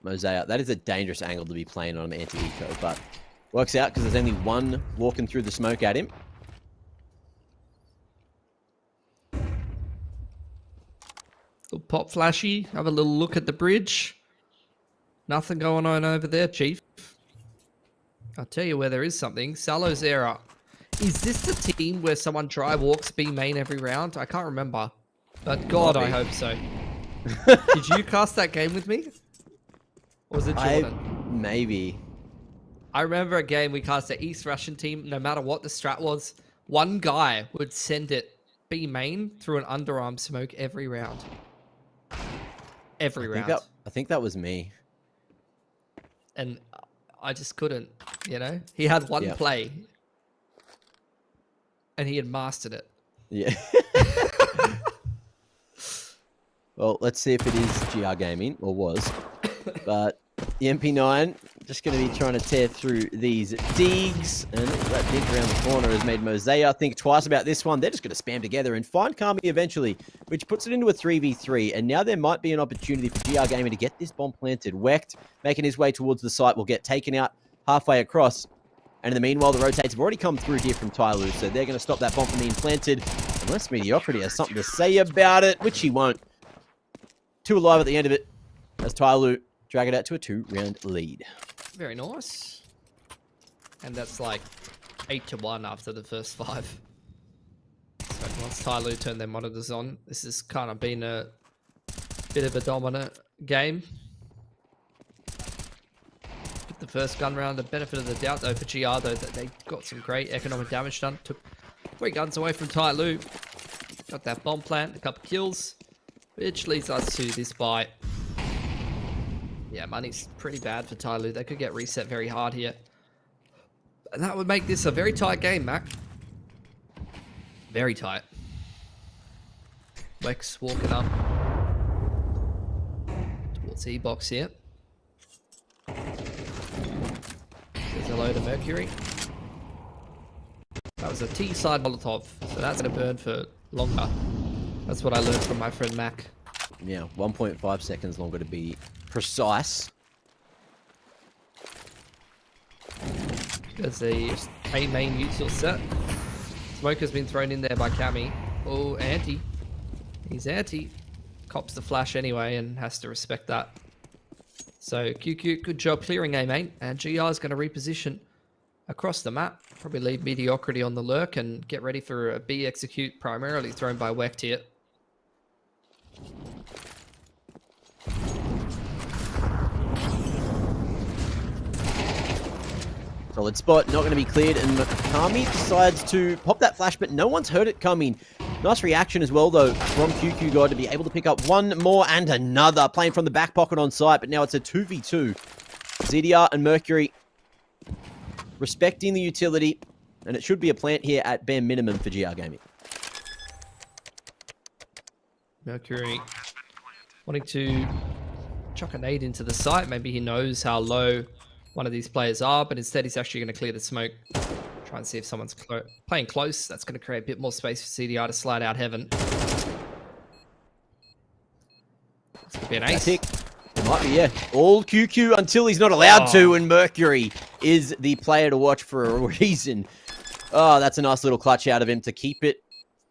Mosaic. That is a dangerous angle to be playing on an anti-eco, but works out because there's only one walking through the smoke at him. Little pop flashy. Have a little look at the bridge. Nothing going on over there, Chief. I'll tell you where there is something. Salo's era. Is this the team where someone dry walks B main every round? I can't remember. But God, I hope so. Did you cast that game with me? Or was it Jordan? Maybe. I remember a game we cast an East Russian team. No matter what the strat was, one guy would send it B main through an underarm smoke every round. Every round. I think that was me. And I just couldn't, you know? He had one play. And he had mastered it. Yeah. Well, let's see if it is GR Gaming, or was. But the MP9 just going to be trying to tear through these digs. And that dig around the corner has made Mosaic think twice about this one. They're just going to spam together and find Kami eventually, which puts it into a 3v3. And now there might be an opportunity for GR Gaming to get this bomb planted. Wecht, making his way towards the site, will get taken out halfway across. And in the meanwhile, the rotates have already come through here from TYLOO, so they're going to stop that bomb from being planted. Unless Mediocrity has something to say about it, which he won't. 2 alive at the end of it, as TYLOO drag it out to a 2-round lead. Very nice. And that's like 8-1 after the first 5. So once TYLOO turn their monitors on, this has kind of been a bit of a dominant game. The first gun round, the benefit of the doubt though for GR though, that they got some great economic damage done. Took 3 guns away from TYLOO. Got that bomb plant, a couple kills, which leads us to this buy. Yeah, money's pretty bad for TYLOO. They could get reset very hard here. And that would make this a very tight game, Mac. Very tight. Wex walking up towards E-box here. There's a load of Mercury. That was a T-side Molotov, so that's going to burn for longer. That's what I learned from my friend Mac. Yeah, 1.5 seconds longer to be precise. There's a main util set. Smoke has been thrown in there by Cammy. Oh, anti. He's anti. Cops the flash anyway and has to respect that. So QQ, good job clearing A main, and GR is going to reposition across the map. Probably leave Mediocrity on the lurk and get ready for a B execute, primarily thrown by Wecht here. Solid spot, not going to be cleared, and Kami decides to pop that flash, but no one's heard it coming. Nice reaction as well, though, from QQ God to be able to pick up one more and another. Playing from the back pocket on site, but now it's a 2v2. ZDR and Mercury respecting the utility, and it should be a plant here at bare minimum for GR Gaming. Mercury wanting to chuck a nade into the site. Maybe he knows how low one of these players are, but instead he's actually going to clear the smoke. Try and see if someone's playing close. That's going to create a bit more space for CDR to slide out heaven. This could be an ace. It might be, yeah. All QQ until he's not allowed to, and Mercury is the player to watch for a reason. Oh, that's a nice little clutch out of him to keep it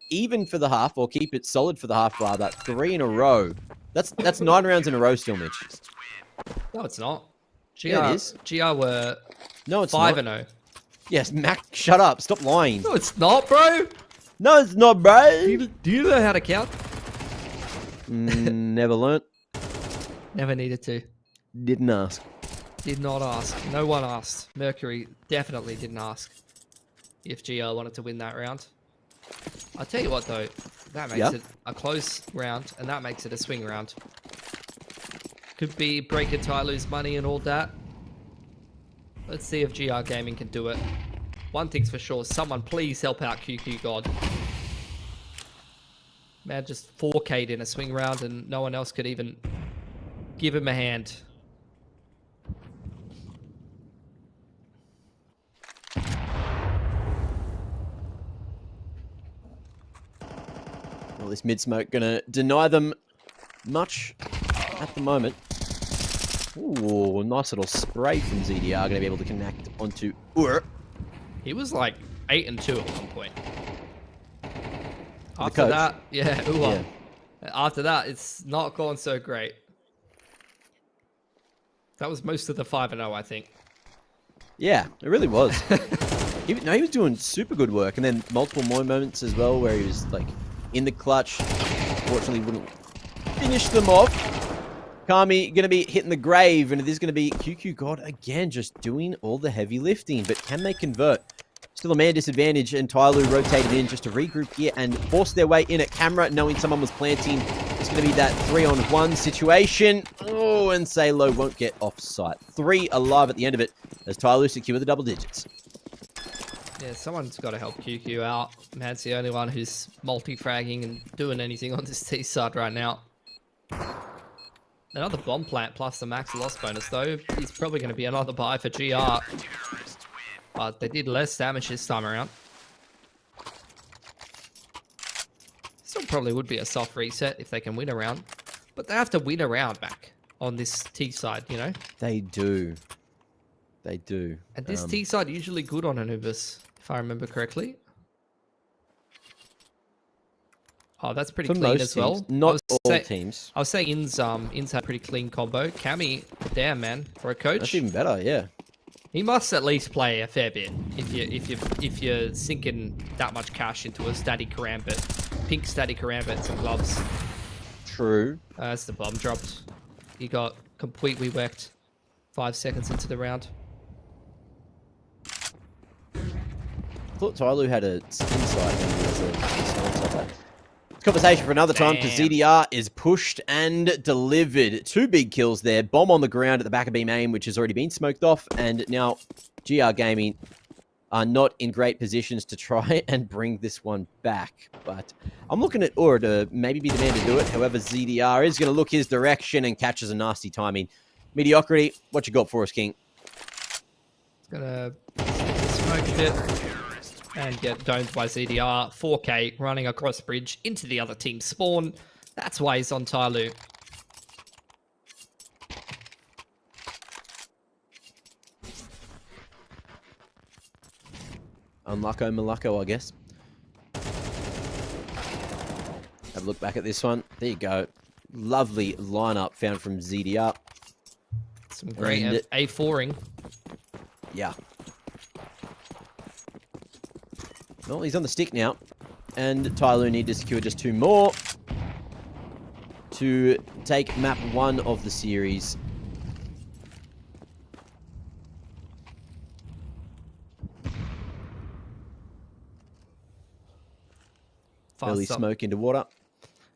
even for the half, or keep it solid for the half, rather. 3 in a row. That's 9 rounds in a row still, Mitch. No, it's not. Yeah, it is. GR were no, it's 5-0. Yes, Mac, shut up. Stop lying. No, it's not, bro. No, it's not, bro. Do you know how to count? Never learnt. Never needed to. Didn't ask. Did not ask. No one asked. Mercury definitely didn't ask if GL wanted to win that round. I'll tell you what, though. That makes it a close round, and that makes it a swing round. could be breaking TYLOO's money and all that. Let's see if GR Gaming can do it. One thing's for sure, someone please help out QQ God. Man just 4K'd in a swing round and no one else could even give him a hand. Well, this mid-smoke gonna deny them much at the moment. Ooh, nice little spray from ZDR. Gonna be able to connect onto Ur. He was like 8 and 2 at one point. The After coach. that, yeah, Yeah. After that, it's not gone so great. That was most of the 5-0, I think. Yeah, it really was. he was doing super good work, and then multiple more moments as well where he was like in the clutch. Fortunately, wouldn't finish them off. Kami going to be hitting the grave, and it is going to be QQ God again, just doing all the heavy lifting. But can they convert? Still a man disadvantage, and TYLOO rotated in just to regroup here and force their way in at camera, knowing someone was planting. It's going to be that 3-on-1 situation. Oh, and TYLOO won't get off site. 3 alive at the end of it as TYLOO secure the double digits. Yeah, someone's got to help QQ out. Man's the only one who's multi-fragging and doing anything on this T side right now. Another bomb plant plus the max loss bonus, though. He's probably going to be another buy for GR. But they did less damage this time around. Still probably would be a soft reset if they can win a round. But they have to win a round back on this T side, you know? They do. They do. And this T side usually good on Anubis, if I remember correctly. Oh, that's pretty clean as well. Not all teams. I was saying Inns had a pretty clean combo. Cami, damn man, for a coach. That's even better, yeah. He must at least play a fair bit if you're sinking that much cash into a static karambit, pink static karambit and some gloves. True. As the bomb dropped, he got completely wrecked 5 seconds into the round. I thought TYLOO had a inside when he was a topper. Conversation for another time because ZDR is pushed and delivered. 2 big kills there. Bomb on the ground at the back of B main, which has already been smoked off. And now GR Gaming are not in great positions to try and bring this one back. But I'm looking at Ur to maybe be the man to do it. However, ZDR is going to look his direction and catches a nasty timing. Mediocrity, what you got for us, King? It's going to smoke shit. And get domed by ZDR. 4K running across bridge into the other team's spawn. That's why he's on TYLOO. Unlucko Malacco, I guess. Have a look back at this one. There you go. Lovely lineup found from ZDR. Some great A4ing. Yeah. Well, he's on the stick now. And TYLOO need to secure just 2 more to take map 1 of the series. Early smoke into water.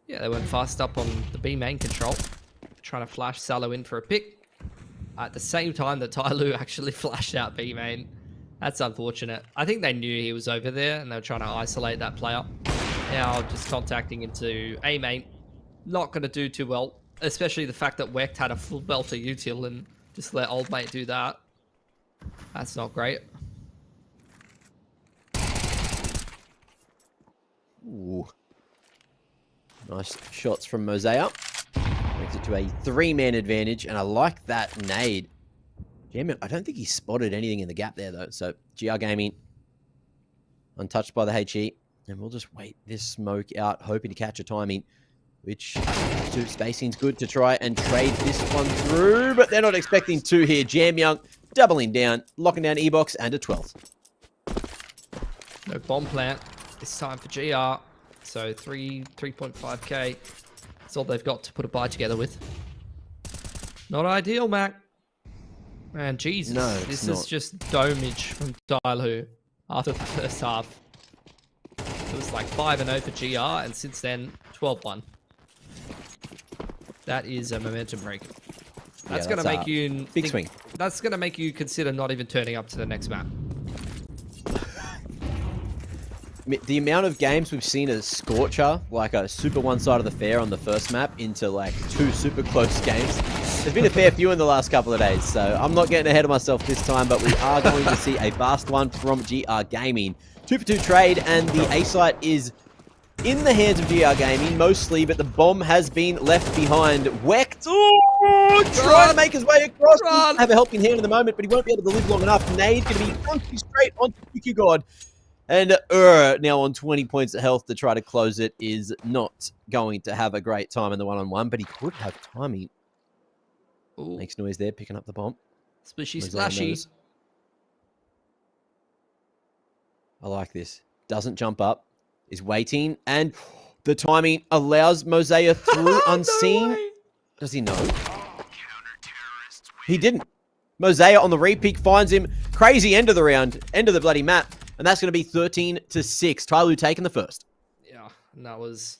Yeah, they went fast up on the B main control. Trying to flash Salo in for a pick. At the same time that TYLOO actually flashed out B main. That's unfortunate. I think they knew he was over there and they were trying to isolate that player. Now just contacting into A main. Not going to do too well. Especially the fact that Wecht had a full belter util and just let old mate do that. That's not great. Ooh. Nice shots from Mosaic. Makes it to a 3-man advantage, and I like that nade. Damn it, I don't think he spotted anything in the gap there, though. So, GR Gaming, untouched by the HE. And we'll just wait this smoke out, hoping to catch a timing, which spacing's good to try and trade this one through. But they're not expecting 2 here. Jam Young doubling down, locking down E-Box and a 12th. No bomb plant. This time for GR. So 3.5k. That's all they've got to put a buy together with. Not ideal, Mac. Man, Jesus. No, this is just domage from TYLOO after the first half. It was like 5-0 for GR, and since then, 12-1. That is a momentum break. That's going to make you big swing. That's going to make you consider not even turning up to the next map. The amount of games we've seen a Scorcher, like a super one side of the fair on the first map, into like 2 super close games. There's been a fair few in the last couple of days, so I'm not getting ahead of myself this time, but we are going to see a fast one from GR Gaming. 2-for-2 trade, and the A site is in the hands of GR Gaming mostly, but the bomb has been left behind. Wecht, trying to make his way across. He have a helping hand in the moment, but he won't be able to live long enough. Nade going to be funky straight onto QQ God. And now on 20 points of health to try to close it, is not going to have a great time in the one-on-one, but he could have timing. Makes noise there, picking up the bomb. Splishy splashy. I like this. Doesn't jump up, is waiting, and the timing allows Mosaic through unseen. No. Does he know? He didn't. Mosaic on the re-pick finds him. Crazy end of the round, end of the bloody map. And that's going to be 13-6. TYLOO taking the first. Yeah, and that was,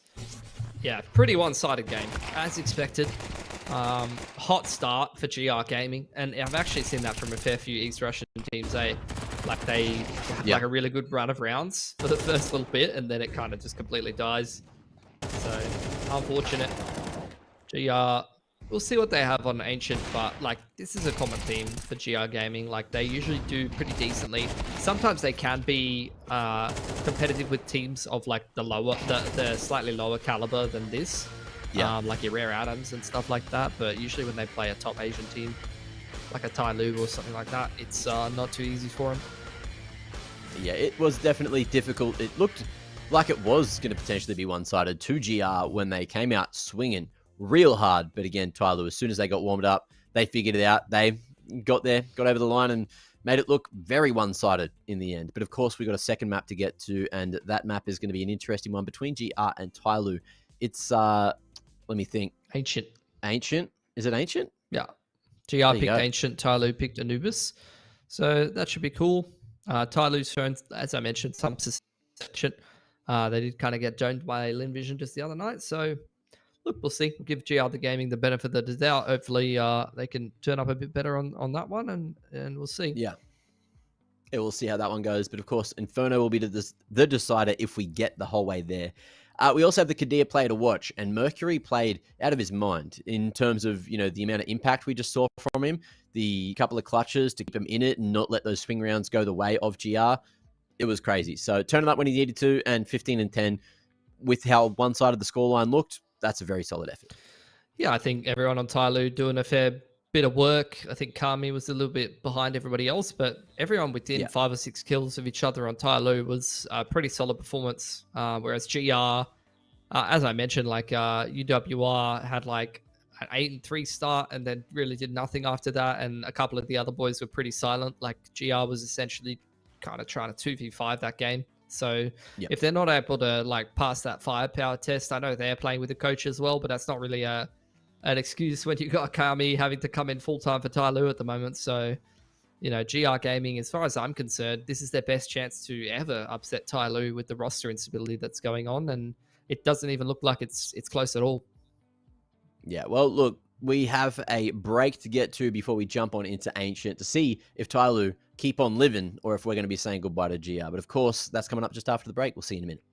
pretty one-sided game, as expected. Hot start for GR Gaming, and I've actually seen that from a fair few East Russian teams. They had a really good run of rounds for the first little bit, and then it kind of just completely dies. So, unfortunate. GR, we'll see what they have on Ancient, but like this is a common theme for GR Gaming. Like they usually do pretty decently. Sometimes they can be competitive with teams of like the slightly lower caliber than this, like your Rare Atoms and stuff like that. But usually when they play a top Asian team, like a TYLOO or something like that, it's not too easy for them. Yeah, it was definitely difficult. It looked like it was going to potentially be one-sided to GR when they came out swinging real hard. But again, TYLOO, as soon as they got warmed up, they figured it out. They got there, got over the line, and made it look very one-sided in the end. But of course, we got a second map to get to, and that map is going to be an interesting one between GR and TYLOO. It's, let me think. Ancient. Ancient? Is it Ancient? Yeah. GR picked Ancient, TYLOO picked Anubis. So that should be cool. TYLOO's shown, as I mentioned, some suspicion. They did kind of get joned by Lin Vision just the other night. So, look, we'll see. We'll give GR the gaming the benefit of the doubt. Hopefully, they can turn up a bit better on that one, and we'll see. Yeah. We'll see how that one goes. But, of course, Inferno will be the decider if we get the whole way there. We also have the Kadir player to watch, and Mercury played out of his mind in terms of, the amount of impact we just saw from him, the couple of clutches to keep him in it and not let those swing rounds go the way of GR. It was crazy. So turning up when he needed to, and 15-10 with how one side of the scoreline looked, that's a very solid effort. Yeah, I think everyone on TYLOO doing a fair bit of work. I think Kami was a little bit behind everybody else, but everyone within 5 or 6 kills of each other on TYLOO was a pretty solid performance. Whereas GR, as I mentioned, like UWR had like an 8-3 start and then really did nothing after that. And a couple of the other boys were pretty silent. Like GR was essentially kind of trying to 2v5 that game. So if they're not able to like pass that firepower test, I know they're playing with the coach as well, but that's not really an excuse when you got Kami having to come in full time for TYLOO at the moment. So, GR Gaming, as far as I'm concerned, this is their best chance to ever upset TYLOO with the roster instability that's going on, and it doesn't even look like it's close at all. Yeah, well, look, we have a break to get to before we jump on into Ancient to see if TYLOO keep on living or if we're going to be saying goodbye to GR. But of course, that's coming up just after the break. We'll see you in a minute.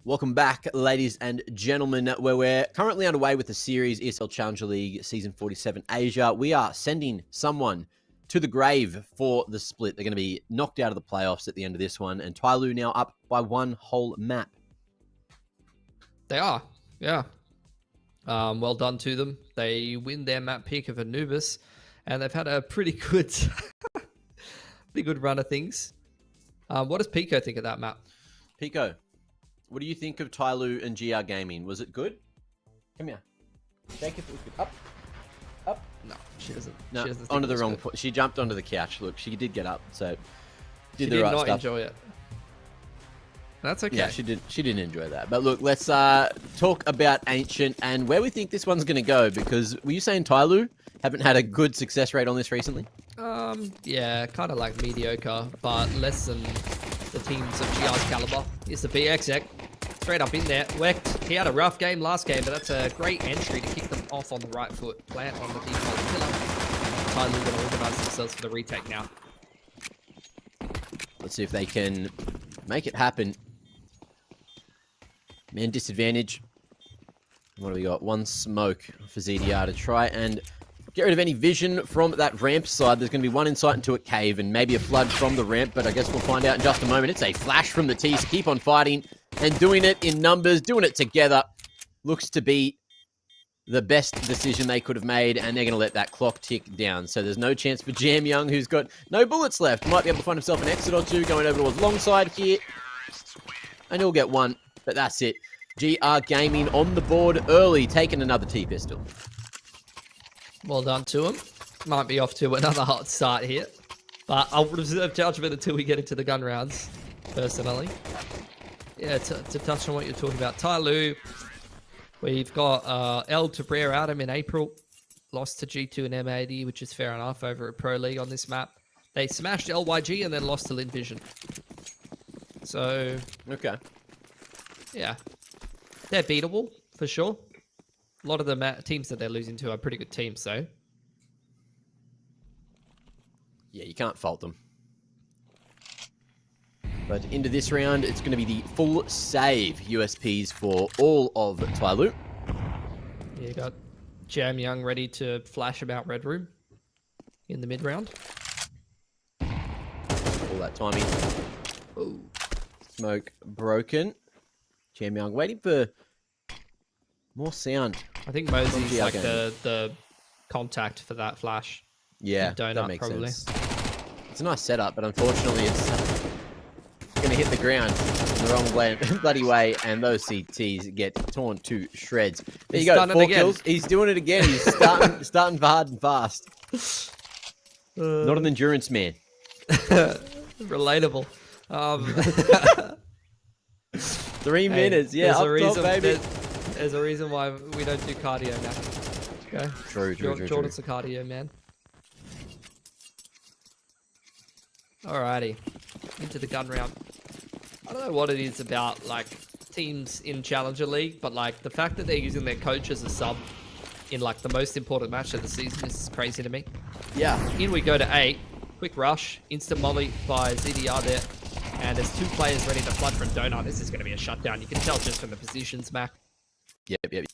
Welcome back, ladies and gentlemen, where we're currently underway with the series ESL Challenger League Season 47 Asia. We are sending someone to the grave for the split. They're going to be knocked out of the playoffs at the end of this one, and TYLOO now up by one whole map. They are, yeah. Well done to them. They win their map pick of Anubis, and they've had a pretty good, pretty good run of things. What does Pico think of that map? Pico, what do you think of TYLOO and GR Gaming? Was it good? Come here. Check if it was good. Up. Up. No, she doesn't. No, she doesn't think onto it the was wrong good. point. She jumped onto the couch. Look, she did get up, so She did the did right not stuff. enjoy it. That's okay. Yeah, she didn't enjoy that. But look, let's talk about Ancient and where we think this one's going to go, because were you saying TYLOO haven't had a good success rate on this recently? Yeah, kind of like mediocre, but less than the teams of GR's caliber. Is the BXX straight up in there. Wecht, he had a rough game last game, but that's a great entry to kick them off on the right foot. Plant on the default pillar. TYLOO going to organize themselves for the retake now. Let's see if they can make it happen. Man, disadvantage. What do we got? One smoke for ZDR to try and get rid of any vision from that ramp side. There's going to be one insight into a cave and maybe a flood from the ramp, but I guess we'll find out in just a moment. It's a flash from the T's. Keep on fighting and doing it in numbers, doing it together. Looks to be the best decision they could have made, and they're going to let that clock tick down. So there's no chance for Jam Young, who's got no bullets left. Might be able to find himself an exit or two going over towards long side here. And he'll get one, but that's it. GR Gaming on the board early, taking another T-pistol. Well done to him. Might be off to another hot start here, but I'll reserve judgment until we get into the gun rounds, personally. Yeah, to touch on what you're talking about, TYLOO, we've got L to Brer Adam in April, lost to G2 and M80, which is fair enough over at Pro League on this map. They smashed LYG and then lost to Lin Vision. So, Okay. yeah, they're beatable for sure. A lot of the teams that they're losing to are pretty good teams, though. Yeah, you can't fault them. But into this round, it's going to be the full save USPs for all of TYLOO. Yeah, you got Jam Young ready to flash about Red Room in the mid round. All that timing. Ooh. Smoke broken. Jam Young waiting for more sound. I think Mosey's GR like Gaming. the contact for that flash. Yeah, Donut, that makes probably. sense. It's a nice setup, but unfortunately it's going to hit the ground in the wrong bloody way, and those CTs get torn to shreds. There He's you go, done it 4 again. kills. He's doing it again. He's starting hard and fast. Not an endurance man. Relatable. 3 minutes, yeah, up top, baby. There's a reason why we don't do cardio now. Okay? True. Jordan's a cardio man. Alrighty, into the gun round. I don't know what it is about like teams in Challenger League, but like the fact that they're using their coach as a sub in like the most important match of the season is crazy to me. Yeah. In we go to 8. Quick rush, instant molly by ZDR there, and there's 2 players ready to flood from Donut. This is going to be a shutdown. You can tell just from the positions, Mac. Yep.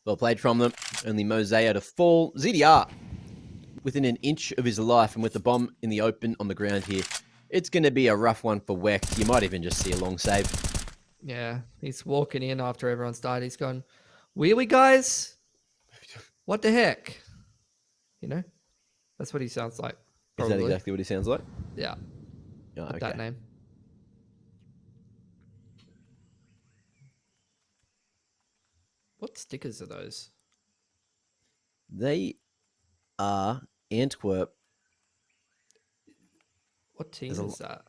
Well played from them. Only Mosea to fall. ZDR within an inch of his life, and with the bomb in the open on the ground here, it's going to be a rough one for Wecht. You might even just see a long save. Yeah, he's walking in after everyone's died. He's gone, wheelie guys? What the heck? You know? That's what he sounds like. Probably. Is that exactly what he sounds like? Yeah. Oh, okay. That name. What stickers are those? They are Antwerp. What team There's a is that?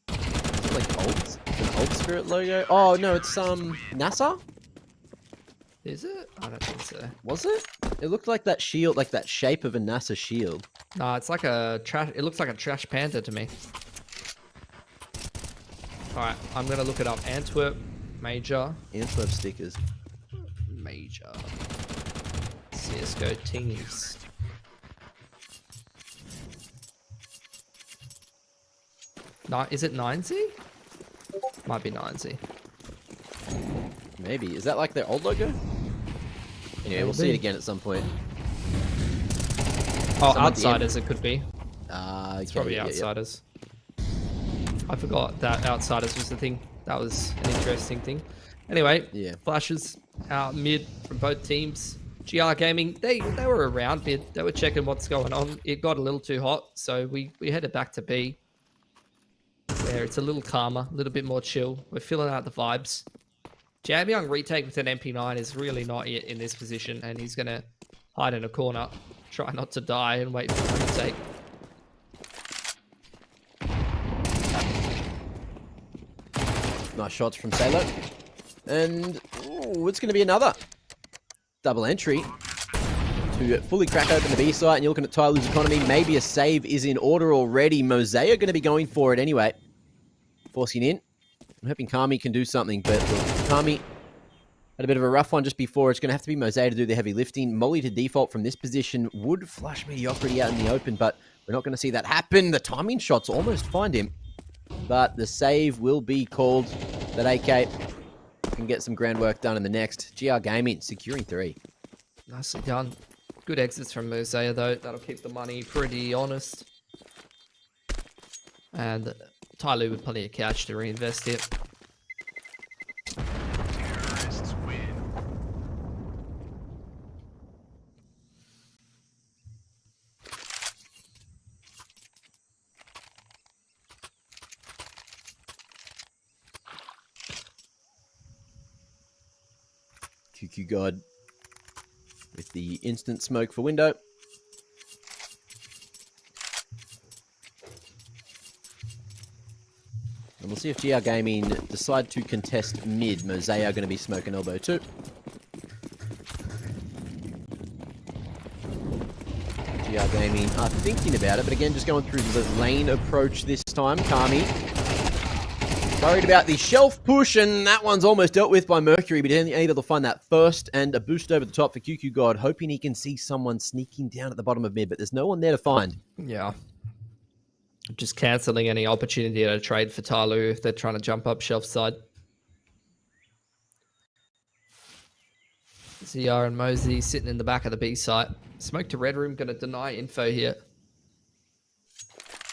Is it like an Old Spirit logo? Oh no, it's NASA? Is it? I don't think so. Was it? It looked like that shield, like that shape of a NASA shield. No, it's like a trash. It looks like a trash panda to me. All right, I'm gonna look it up. Antwerp, major, Antwerp stickers. major. CS:GO teams. Is it 9Z? Might be 9Z. Maybe. Is that like their old logo? Anyway, we'll see it again at some point. Oh, Outsiders it could be. It's Okay, probably Outsiders. I forgot that Outsiders was the thing. That was an interesting thing. Anyway, flashes out mid from both teams. GR Gaming, they were around mid. They were checking what's going on. It got a little too hot, so we headed back to B, where it's a little calmer, a little bit more chill. We're filling out the vibes. Jam Young retake with an MP9 is really not yet in this position, and he's going to hide in a corner, try not to die, and wait for the retake. Nice shots from TYLOO. And ooh, it's going to be another double entry to fully crack open the B site. And you're looking at TYLOO's economy. Maybe a save is in order already. Mosaic going to be going for it anyway. Forcing in. I'm hoping Kami can do something, but look, Kami had a bit of a rough one just before. It's going to have to be Mosaic to do the heavy lifting. Molly to default from this position would flush Mediocrity out in the open, but we're not going to see that happen. The timing shots almost find him, but the save will be called. That AK can get some groundwork done in the next. GR Gaming securing 3. Nicely done. Good exits from Mosaic though. That'll keep the money pretty honest. And TYLOO with plenty of cash to reinvest it. Terrorists win. QQ God with the instant smoke for window. And we'll see if GR Gaming decide to contest mid. Mosaic are going to be smoking elbow too. GR Gaming are thinking about it, but again, just going through the lane approach this time. Kami worried about the shelf push, and that one's almost dealt with by Mercury, but able to find that first, and a boost over the top for QQ God, hoping he can see someone sneaking down at the bottom of mid, but there's no one there to find. Yeah. Just cancelling any opportunity to trade for TYLOO if they're trying to jump up shelf side. ZR and Mosey sitting in the back of the B site. Smoke to Red Room, going to deny info here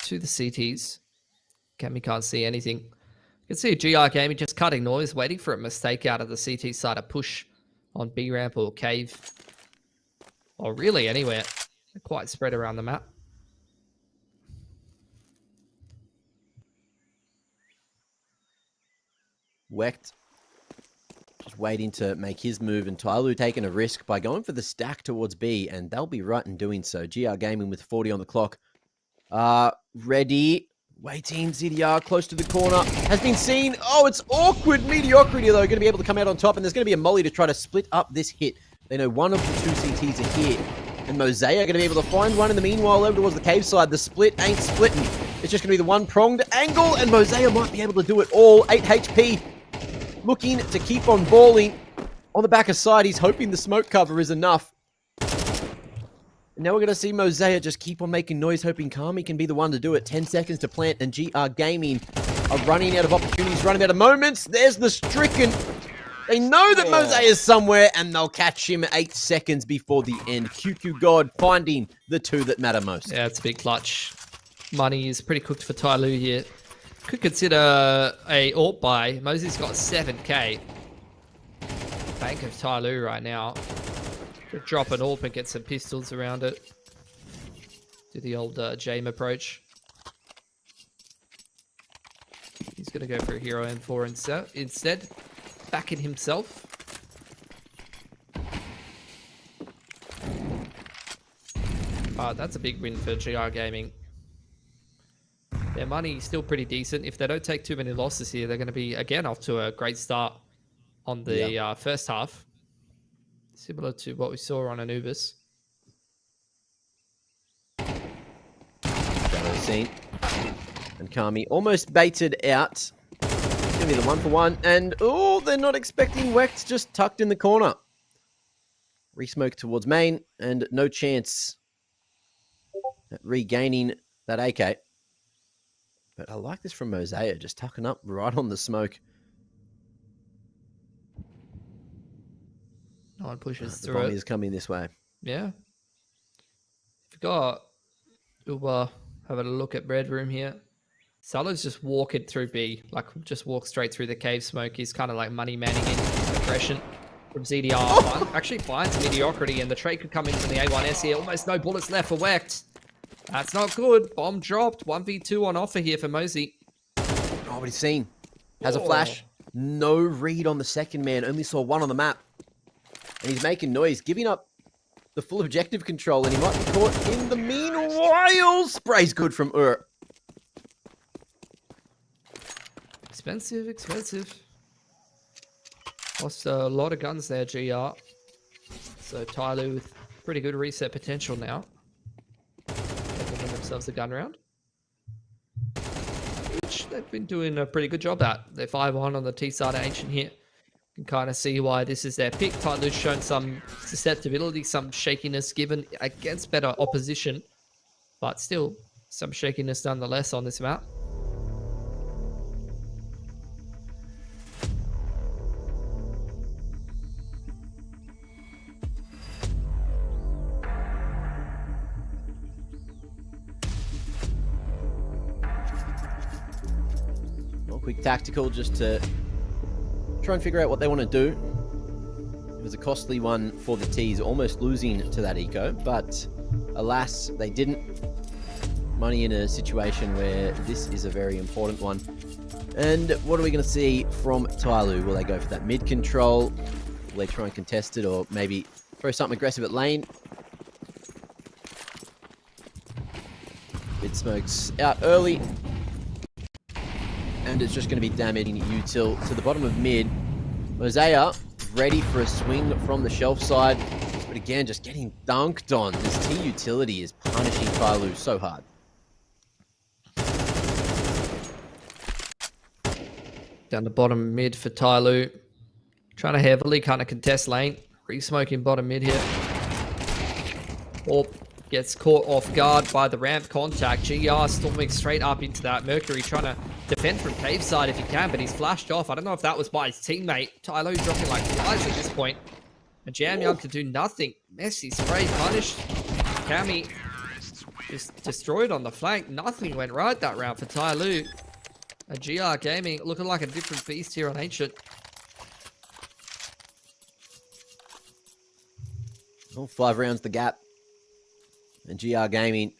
to the CTs. Kami can't see anything. You can see a GR Gaming just cutting noise, waiting for a mistake out of the CT side, a push on B ramp or cave. Or really anywhere. They're quite spread around the map. Wecht just waiting to make his move, and TYLOO taking a risk by going for the stack towards B, and they'll be right in doing so. GR Gaming with 40 on the clock. Ready. Waiting, ZDR close to the corner. Has been seen. Oh, it's awkward. Mediocrity, though, going to be able to come out on top, and there's going to be a molly to try to split up this hit. They know one of the 2 CTs are here, and Mosaic are going to be able to find one in the meanwhile over towards the cave side. The split ain't splitting. It's just going to be the one-pronged angle, and Mosaic might be able to do it all. 8 HP. Looking to keep on balling on the back of side. He's hoping the smoke cover is enough. And now we're going to see Mosaic just keep on making noise, hoping Kami can be the one to do it. 10 seconds to plant, and GR Gaming are running out of opportunities, running out of moments. There's the Stricken. They know that Mosaic is somewhere, and they'll catch him 8 seconds before the end. QQ God finding the 2 that matter most. Yeah, it's a big clutch. Money is pretty cooked for TYLOO here. Could consider a AWP buy. Mosey's got 7k. Bank of TYLOO right now. Could drop an AWP and get some pistols around it. Do the old Jame approach. He's going to go for a Hero M4 instead. Backing himself. That's a big win for GR Gaming. Their money is still pretty decent. If they don't take too many losses here, they're going to be, again, off to a great start on the first half. Similar to what we saw on Anubis. Shadow scene. And Kami almost baited out. It's going to be the 1-for-1. And, oh, they're not expecting Wecht, just tucked in the corner. Resmoke towards main, and no chance at regaining that AK. But I like this from Mosaic, just tucking up right on the smoke. No one pushes The through bomb it. is coming this way. Yeah. We've got Uber having a look at Red Room here. Salah's just walking through B, like just walk straight through the cave smoke. He's kind of like money manning in aggression from ZDR. Oh! Actually finds mediocrity, and the trade could come in from the A1S here. Almost no bullets left for Wecht. That's not good. Bomb dropped. 1v2 on offer here for Mosey. Oh, but he's seen. Has a flash. No read on the second man. Only saw one on the map. And he's making noise, giving up the full objective control, and he might be caught in the meanwhile. Spray's good from Ur. Expensive, expensive. Lost a lot of guns there, GR. So TYLOO with pretty good reset potential now. They've given themselves a gun round, which they've been doing a pretty good job at. They're 5-1 on the T side of Ancient here. You can kind of see why this is their pick. TYLOO's shown some susceptibility, some shakiness given against better opposition, but still some shakiness nonetheless on this map. Quick tactical just to try and figure out what they want to do. It was a costly one for the T's, almost losing to that eco, but alas, they didn't. Money in a situation where this is a very important one. And what are we going to see from TYLOO? Will they go for that mid control? Will they try and contest it, or maybe throw something aggressive at lane? It smokes out early. And it's just going to be damaging util to the bottom of mid. Mosaic ready for a swing from the shelf side. But again, just getting dunked on. This T utility is punishing TYLOO so hard. Down the bottom mid for TYLOO. Trying to heavily kind of contest lane. Re-smoking bottom mid here. Orp gets caught off guard by the ramp contact. GR storming straight up into that. Mercury trying to defend from cave side if he can, but he's flashed off. I don't know if that was by his teammate. TYLOO dropping like flies at this point. And Jam Young can do nothing. Messy spray punished. Cammy just destroyed on the flank. Nothing went right that round for TYLOO. And GR Gaming looking like a different beast here on Ancient. Well, 5 rounds the gap. And GR Gaming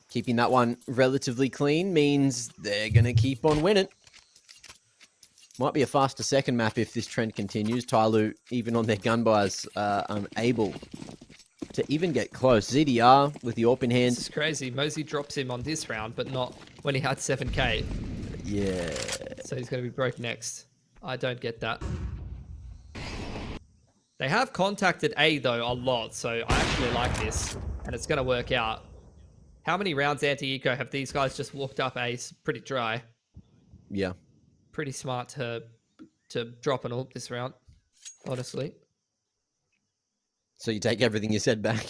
keeping that one relatively clean means they're going to keep on winning. Might be a faster second map if this trend continues. TYLOO, even on their gun buys, unable to even get close. ZDR with the AWP in hand. This is crazy. Mosey drops him on this round, but not when he had 7k. Yeah. So he's going to be broke next. I don't get that. They have contacted A, though, a lot, so I actually like this, and it's going to work out. How many rounds anti-eco have these guys just walked up A? Pretty dry. Yeah. Pretty smart to drop an ult this round, honestly. So you take everything you said back?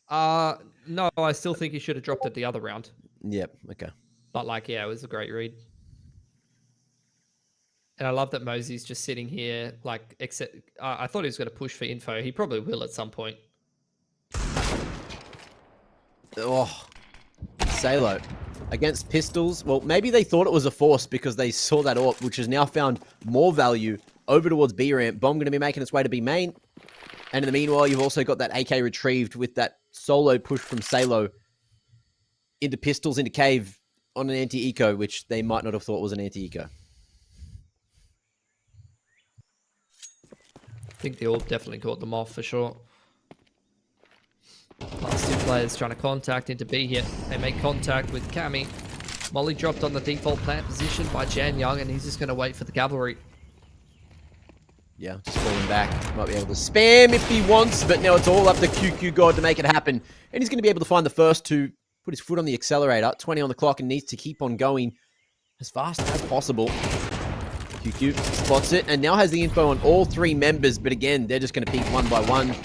No, I still think he should have dropped it the other round. Yep, okay. But, like, yeah, it was a great read. And I love that Mosey's just sitting here, like, except I thought he was going to push for info. He probably will at some point. Oh, Salo against pistols. Well, maybe they thought it was a force because they saw that AWP, which has now found more value over towards B ramp. Bomb going to be making its way to B main. And in the meanwhile, you've also got that AK retrieved with that solo push from Salo into pistols, into cave on an anti-eco, which they might not have thought was an anti-eco. I think the AWP definitely caught them off for sure. Last two players trying to contact into B here. They make contact with Cammy. Molly dropped on the default plant position by Jan Young, and he's just going to wait for the cavalry. Yeah, just falling back. Might be able to spam if he wants, but now it's all up to QQ God to make it happen. And he's going to be able to find the first to put his foot on the accelerator. 20 on the clock and needs to keep on going as fast as possible. QQ spots it and now has the info on all 3 members, but again, they're just going to peek one by one.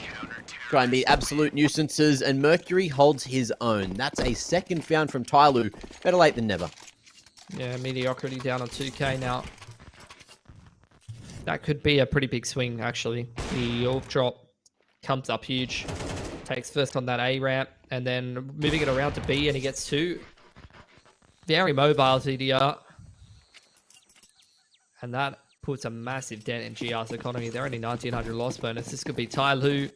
try and be absolute nuisances, and Mercury holds his own. That's a second found from TYLOO. Better late than never. Yeah, Mediocrity down on 2k now. That could be a pretty big swing, actually. The AWP drop comes up huge. Takes first on that A ramp, and then moving it around to B, and he gets 2. Very mobile TDR. And that puts a massive dent in GR's economy. They're only 1900 loss bonus. This could be TYLOO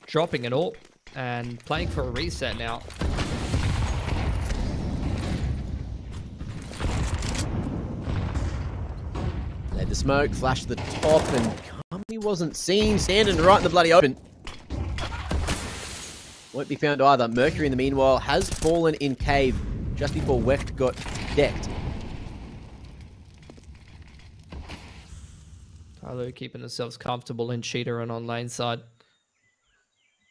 dropping it all and playing for a reset now. Laid the smoke, flashed the top, and Kami wasn't seen. Standing right in the bloody open. Won't be found either. Mercury, in the meanwhile, has fallen in cave just before Wecht got decked. TYLOO keeping themselves comfortable in cheater and on lane side.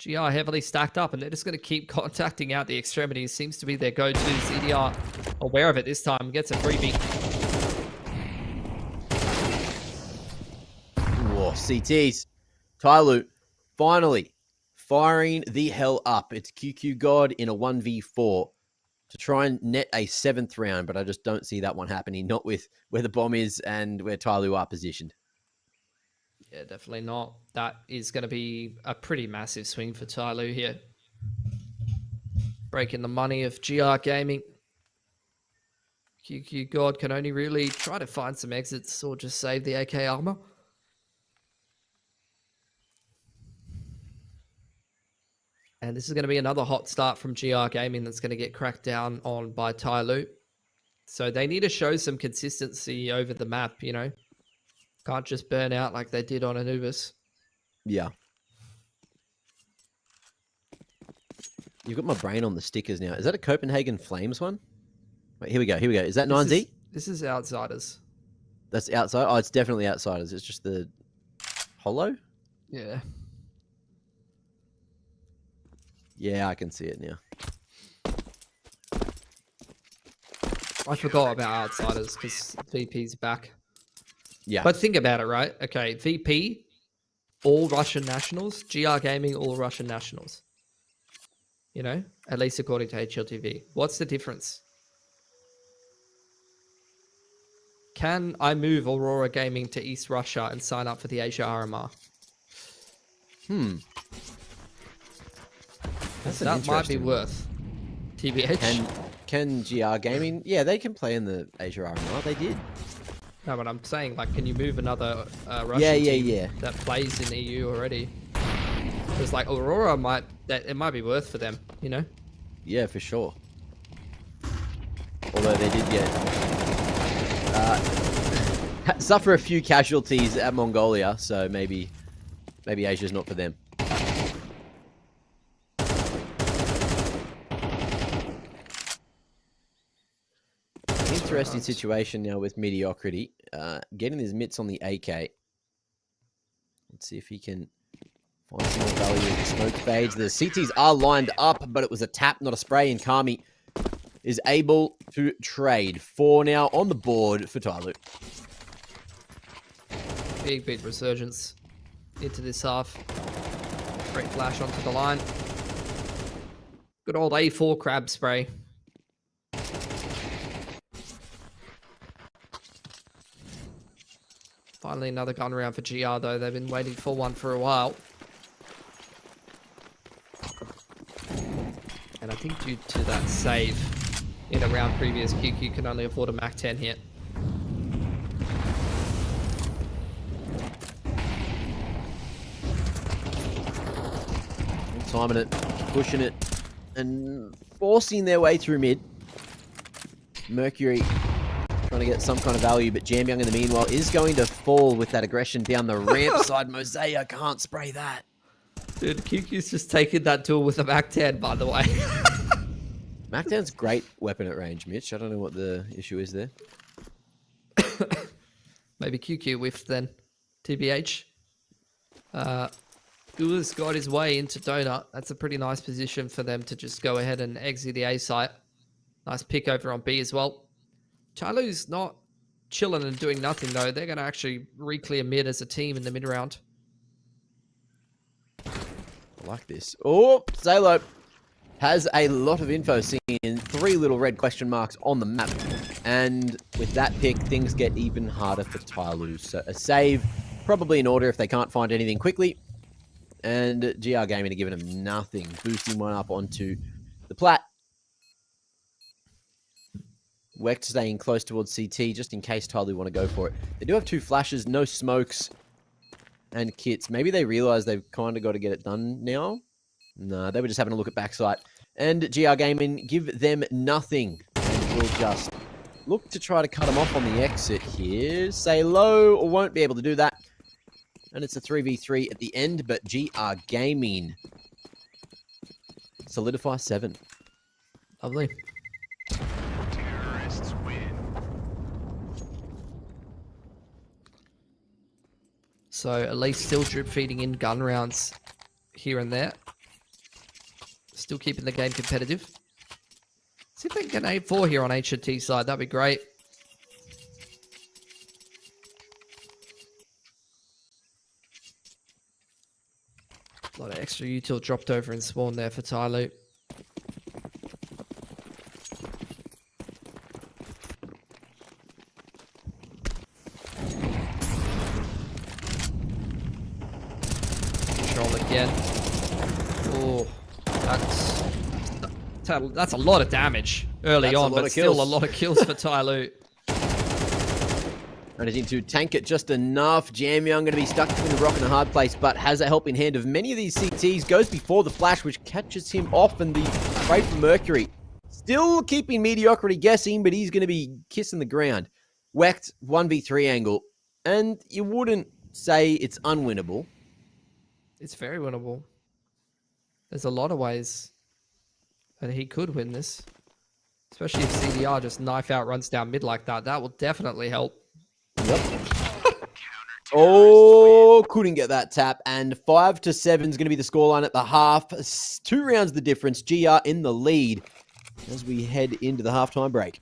GR heavily stacked up, and they're just going to keep contacting out the extremities. Seems to be their go-to. CDR aware of it this time. Gets a freebie. Whoa, CTs. TYLOO finally firing the hell up. It's QQ God in a 1v4 to try and net a 7th round, but I just don't see that one happening. Not with where the bomb is and where TYLOO are positioned. Yeah, definitely not. That is going to be a pretty massive swing for TYLOO here. Breaking the money of GR Gaming. QQ God can only really try to find some exits or just save the AK armor. And this is going to be another hot start from GR Gaming that's going to get cracked down on by TYLOO. So they need to show some consistency over the map, you know. Can't just burn out like they did on Anubis. Yeah. You've got my brain on the stickers now. Is that a Copenhagen Flames one? Wait, here we go. Here we go. Is that 9Z? This is Outsiders. That's outside? Oh, it's definitely Outsiders. It's just the holo? Yeah. Yeah, I can see it now. I forgot about Outsiders because VP's back. Yeah. But think about it, right? Okay, VP, all Russian nationals. GR Gaming, all Russian nationals. You know, at least according to HLTV. What's the difference? Can I move Aurora Gaming to East Russia and sign up for the Asia RMR? That might be worth. TBH. Can GR Gaming? Yeah, they can play in the Asia RMR. They did. No, but I'm saying, like, can you move another Russian team that plays in EU already? Because, like, Aurora it might be worth for them, you know? Yeah, for sure. Although they did get suffer a few casualties at Mongolia, so maybe Asia's not for them. Interesting situation now with Mediocrity. Getting his mitts on the AK. Let's see if he can find some more value in the smoke fades. The CTs are lined up, but it was a tap, not a spray, and Kami is able to trade. 4 now on the board for TYLOO. Big resurgence into this half. Great flash onto the line. Good old A4 crab spray. Finally another gun round for GR though. They've been waiting for one for a while. And I think due to that save in a round previous, QQ can only afford a Mac 10 hit. Timing it, pushing it, and forcing their way through mid. Mercury trying to get some kind of value, but Jam Young in the meanwhile is going to fall with that aggression down the ramp side. Mosaic can't spray that. Dude, QQ's just taking that duel with a Mac 10, by the way. Mac 10's great weapon at range, Mitch. I don't know what the issue is there. Maybe QQ whiffed then. TBH. Gula's got his way into Donut. That's a pretty nice position for them to just go ahead and exit the A site. Nice pick over on B as well. TYLOO's not chilling and doing nothing, though. They're going to actually re-clear mid as a team in the mid round. like this. Oh, TYLOO has a lot of info, seeing 3 little red question marks on the map. And with that pick, things get even harder for TYLOO. So a save, probably in order if they can't find anything quickly. And GR Gaming are giving him nothing, boosting one up onto the plat. Wecht staying close towards CT, just in case TYLOO want to go for it. They do have 2 flashes, no smokes, and kits. Maybe they realize they've kind of got to get it done now. No, they were just having a look at backside. And GR Gaming give them nothing. And we'll just look to try to cut them off on the exit here. TYLOO won't be able to do that. And it's a 3v3 at the end, but GR Gaming solidify 7. Lovely. Terrorists win. So at least still drip feeding in gun rounds here and there. Still keeping the game competitive. See if they can get 8-4 here on H&T side. That'd be great. A lot of extra util dropped over in spawn there for TYLOO. Control again. Oh, that's a lot of damage early on, but still a lot of kills for TYLOO. Managing to tank it just enough. Jam Young going to be stuck between a rock and a hard place, but has a helping hand of many of these CTs. Goes before the flash, which catches him off, and the trade for Mercury. Still keeping mediocrity guessing, but he's going to be kissing the ground. Wecht 1v3 angle, and you wouldn't say it's unwinnable. It's very winnable. There's a lot of ways that he could win this. Especially if CDR just knife out runs down mid like that. That will definitely help. Yep. Oh, couldn't get that tap. And 5-7 is going to be the scoreline at the half. 2 rounds the difference. GR in the lead as we head into the halftime break.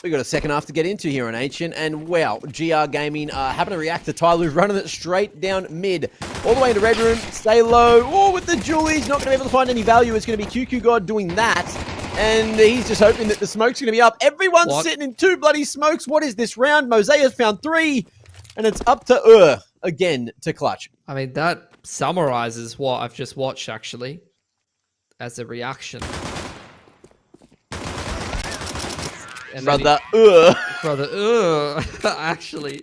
We got a second half to get into here on Ancient, and wow, GR Gaming having to react to TYLOO, running it straight down mid, all the way into Red Room, stay low, oh, with the Julie, he's not going to be able to find any value, it's going to be QQ God doing that, and he's just hoping that the smoke's going to be up. Everyone's sitting in 2 bloody smokes. What is this round? Mosaic has found 3, and it's up to again to clutch. I mean, that summarizes what I've just watched, actually, as a reaction. And Brother, actually,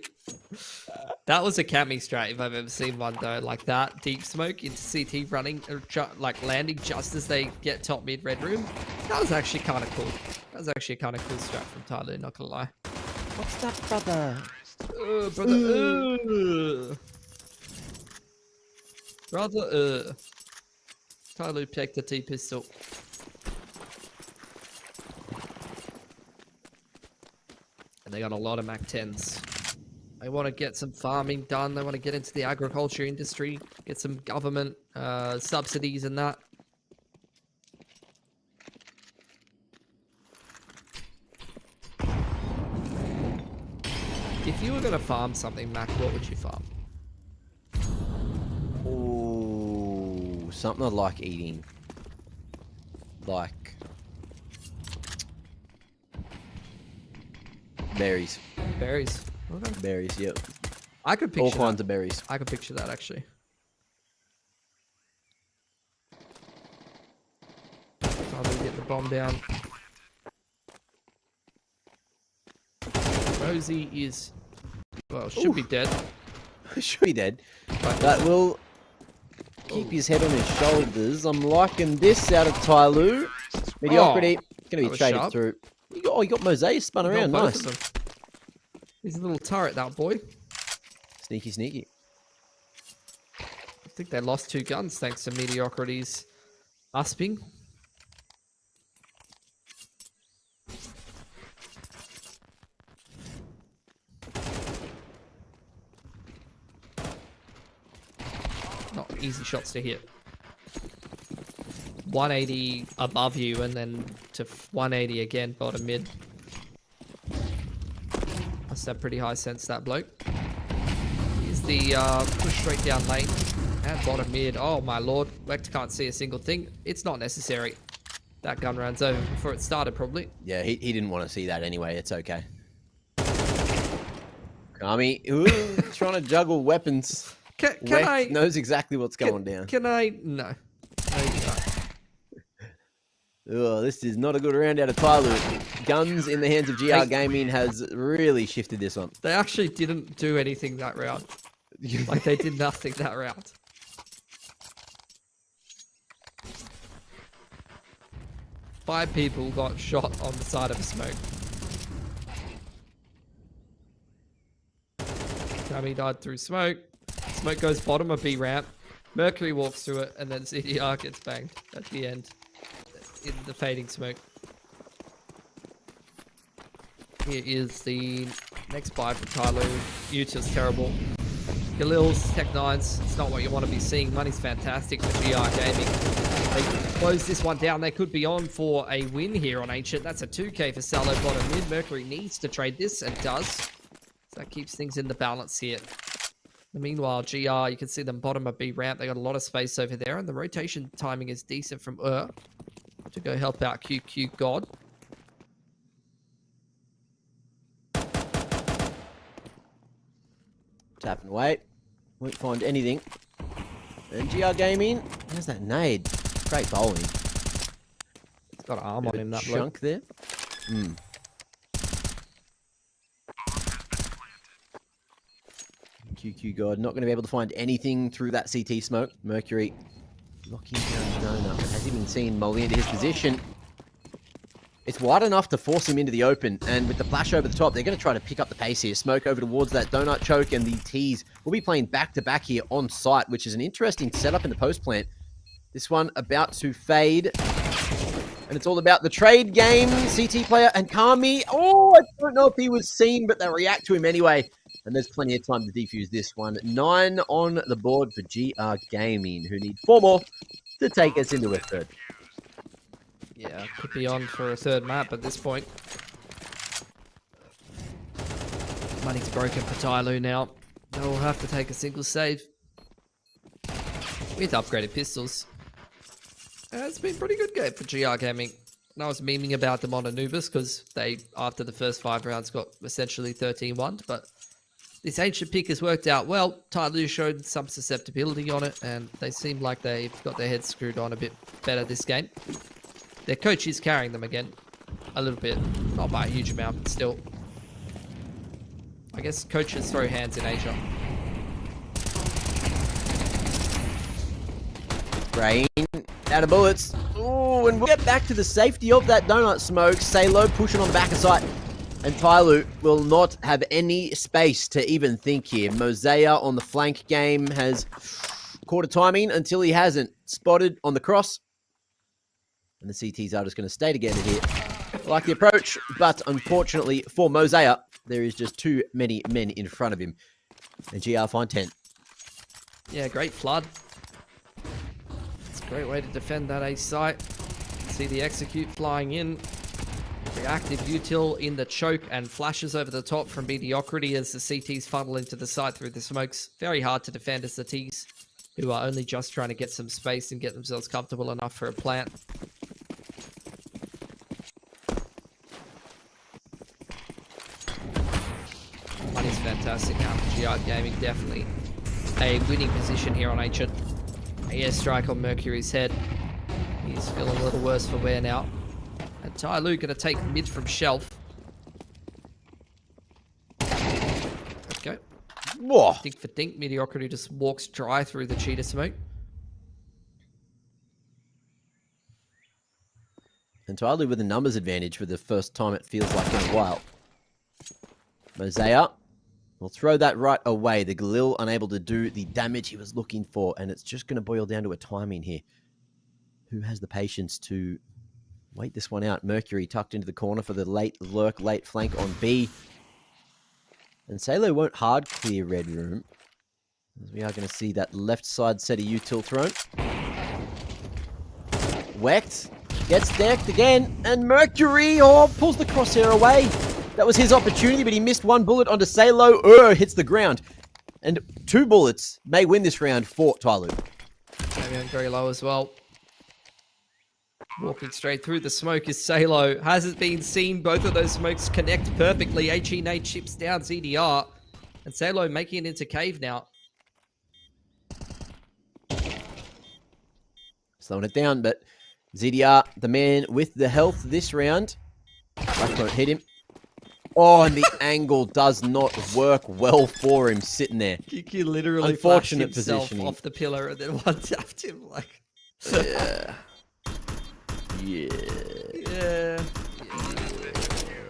that was a camping strat if I've ever seen one, though. Like that deep smoke into CT running, like landing just as they get top mid Red Room. That was actually kind of cool. That was actually a kind of cool strat from TYLOO, not gonna lie. What's that, brother? Brother, TYLOO picked the T-pistol. And they got a lot of Mac 10s. They want to get some farming done. They want to get into the agriculture industry, get some government subsidies and that. If you were going to farm something, Mac, what would you farm? Ooh, something I like eating. Like berries. Berries. Okay. Berries, yep. I could picture all kinds of berries. I could picture that, actually. Time to get the bomb down. Rosie is, well, should be dead. Should be dead. But that will keep his head on his shoulders. I'm liking this out of TYLOO. Mediocrity. Going to be traded sharp. through. You got Mosaic spun around. Nice. He's a little turret, that boy. Sneaky, sneaky. I think they lost 2 guns thanks to Mediocrity's usping. Not easy shots to hit. 180 above you and then to 180 again, bottom mid. Must have pretty high sense, that bloke. Here's the push straight down lane and bottom mid. Oh my lord, Lecter can't see a single thing. It's not necessary. That gun round's over before it started, probably. Yeah, he didn't want to see that anyway. It's okay. Kami, ooh, trying to juggle weapons. Can I... knows exactly what's going down. Can I... No. No, you can't. Oh, this is not a good round out of TYLOO. Guns in the hands of GR Gaming has really shifted this one. They actually didn't do anything that round. Like, they did nothing that round. Five people got shot on the side of a smoke. Kami died through smoke. Smoke goes bottom of B ramp. Mercury walks through it, and then CDR gets banged at the end. In the fading smoke. Here is the next buy for TYLOO. Utah's terrible. Galil's Tech 9s, it's not what you want to be seeing. Money's fantastic for GR Gaming. They close this one down. They could be on for a win here on Ancient. That's a 2k for Salo bottom mid. Mercury needs to trade this and does. So that keeps things in the balance here. Meanwhile, GR, you can see them bottom of B ramp. They got a lot of space over there, and the rotation timing is decent from to go help out QQ God. Tap and wait. Won't find anything. And GR Gaming. There's that nade. Great bowling. It's got an arm on him, that chunk there. QQ God not going to be able to find anything through that CT smoke. Mercury locking down Jonah. Has he been seen Molly into his position? It's wide enough to force him into the open, and with the flash over the top, they're going to try to pick up the pace here. Smoke over towards that donut choke, and the T's will be playing back-to-back here on site, which is an interesting setup in the post plant. This one about to fade, and it's all about the trade game. CT player and Kami. Oh, I don't know if he was seen, but they'll react to him anyway. And there's plenty of time to defuse this one. 9 on the board for GR Gaming, who need 4 more to take us into a third. Yeah, could be on for a third map at this point. Money's broken for TYLOO now. They'll have to take a single save. With upgraded pistols. It's been a pretty good game for GR Gaming. And I was memeing about them on Anubis because they, after the first 5 rounds, got essentially 13-1. But this ancient pick has worked out well. TYLOO showed some susceptibility on it, and they seem like they've got their heads screwed on a bit better this game. Their coach is carrying them again. A little bit. Not by a huge amount, but still. I guess coaches throw hands in Asia. Rain out of bullets. Ooh, and we'll get back to the safety of that donut smoke. TYLOO pushing on the back of sight. And TYLOO will not have any space to even think here. Mosea on the flank game has caught a timing until he hasn't. Spotted on the cross. And the CTs are just going to stay together here. I like the approach, but unfortunately for Mosea, there is just too many men in front of him. And GR find 10. Yeah, great flood. It's a great way to defend that A site. See the execute flying in. Reactive util in the choke and flashes over the top from Mediocrity as the CTs funnel into the site through the smokes. Very hard to defend as the Ts, who are only just trying to get some space and get themselves comfortable enough for a plant. Money's fantastic now for GR Gaming. Definitely a winning position here on Ancient. Airstrike on Mercury's head. He's feeling a little worse for wear now. And TYLOO going to take mid from shelf. Okay. Whoa. Dink for dink. Mediocrity just walks dry through the cheetah smoke. And TYLOO with a numbers advantage for the first time it feels like in a while. Mosea will throw that right away. The Galil unable to do the damage he was looking for. And it's just going to boil down to a timing here. Who has the patience to wait this one out? Mercury tucked into the corner for the late lurk, late flank on B. And TYLOO won't hard clear red room, as we are going to see that left side set of util thrown. Wecht gets decked again, and Mercury pulls the crosshair away. That was his opportunity, but he missed one bullet onto TYLOO. Hits the ground. And 2 bullets may win this round for TYLOO. Maybe very low as well. Walking straight through the smoke is TYLOO. Hasn't been seen. Both of those smokes connect perfectly. HE chips down ZDR. And TYLOO making it into cave now. Slowing it down, but ZDR, the man with the health this round. Flash won't hit him. Oh, and the angle does not work well for him sitting there. Kiki literally unfortunate flashed himself positioning off the pillar and then one tapped him like... Yeah. Yeah. Yeah.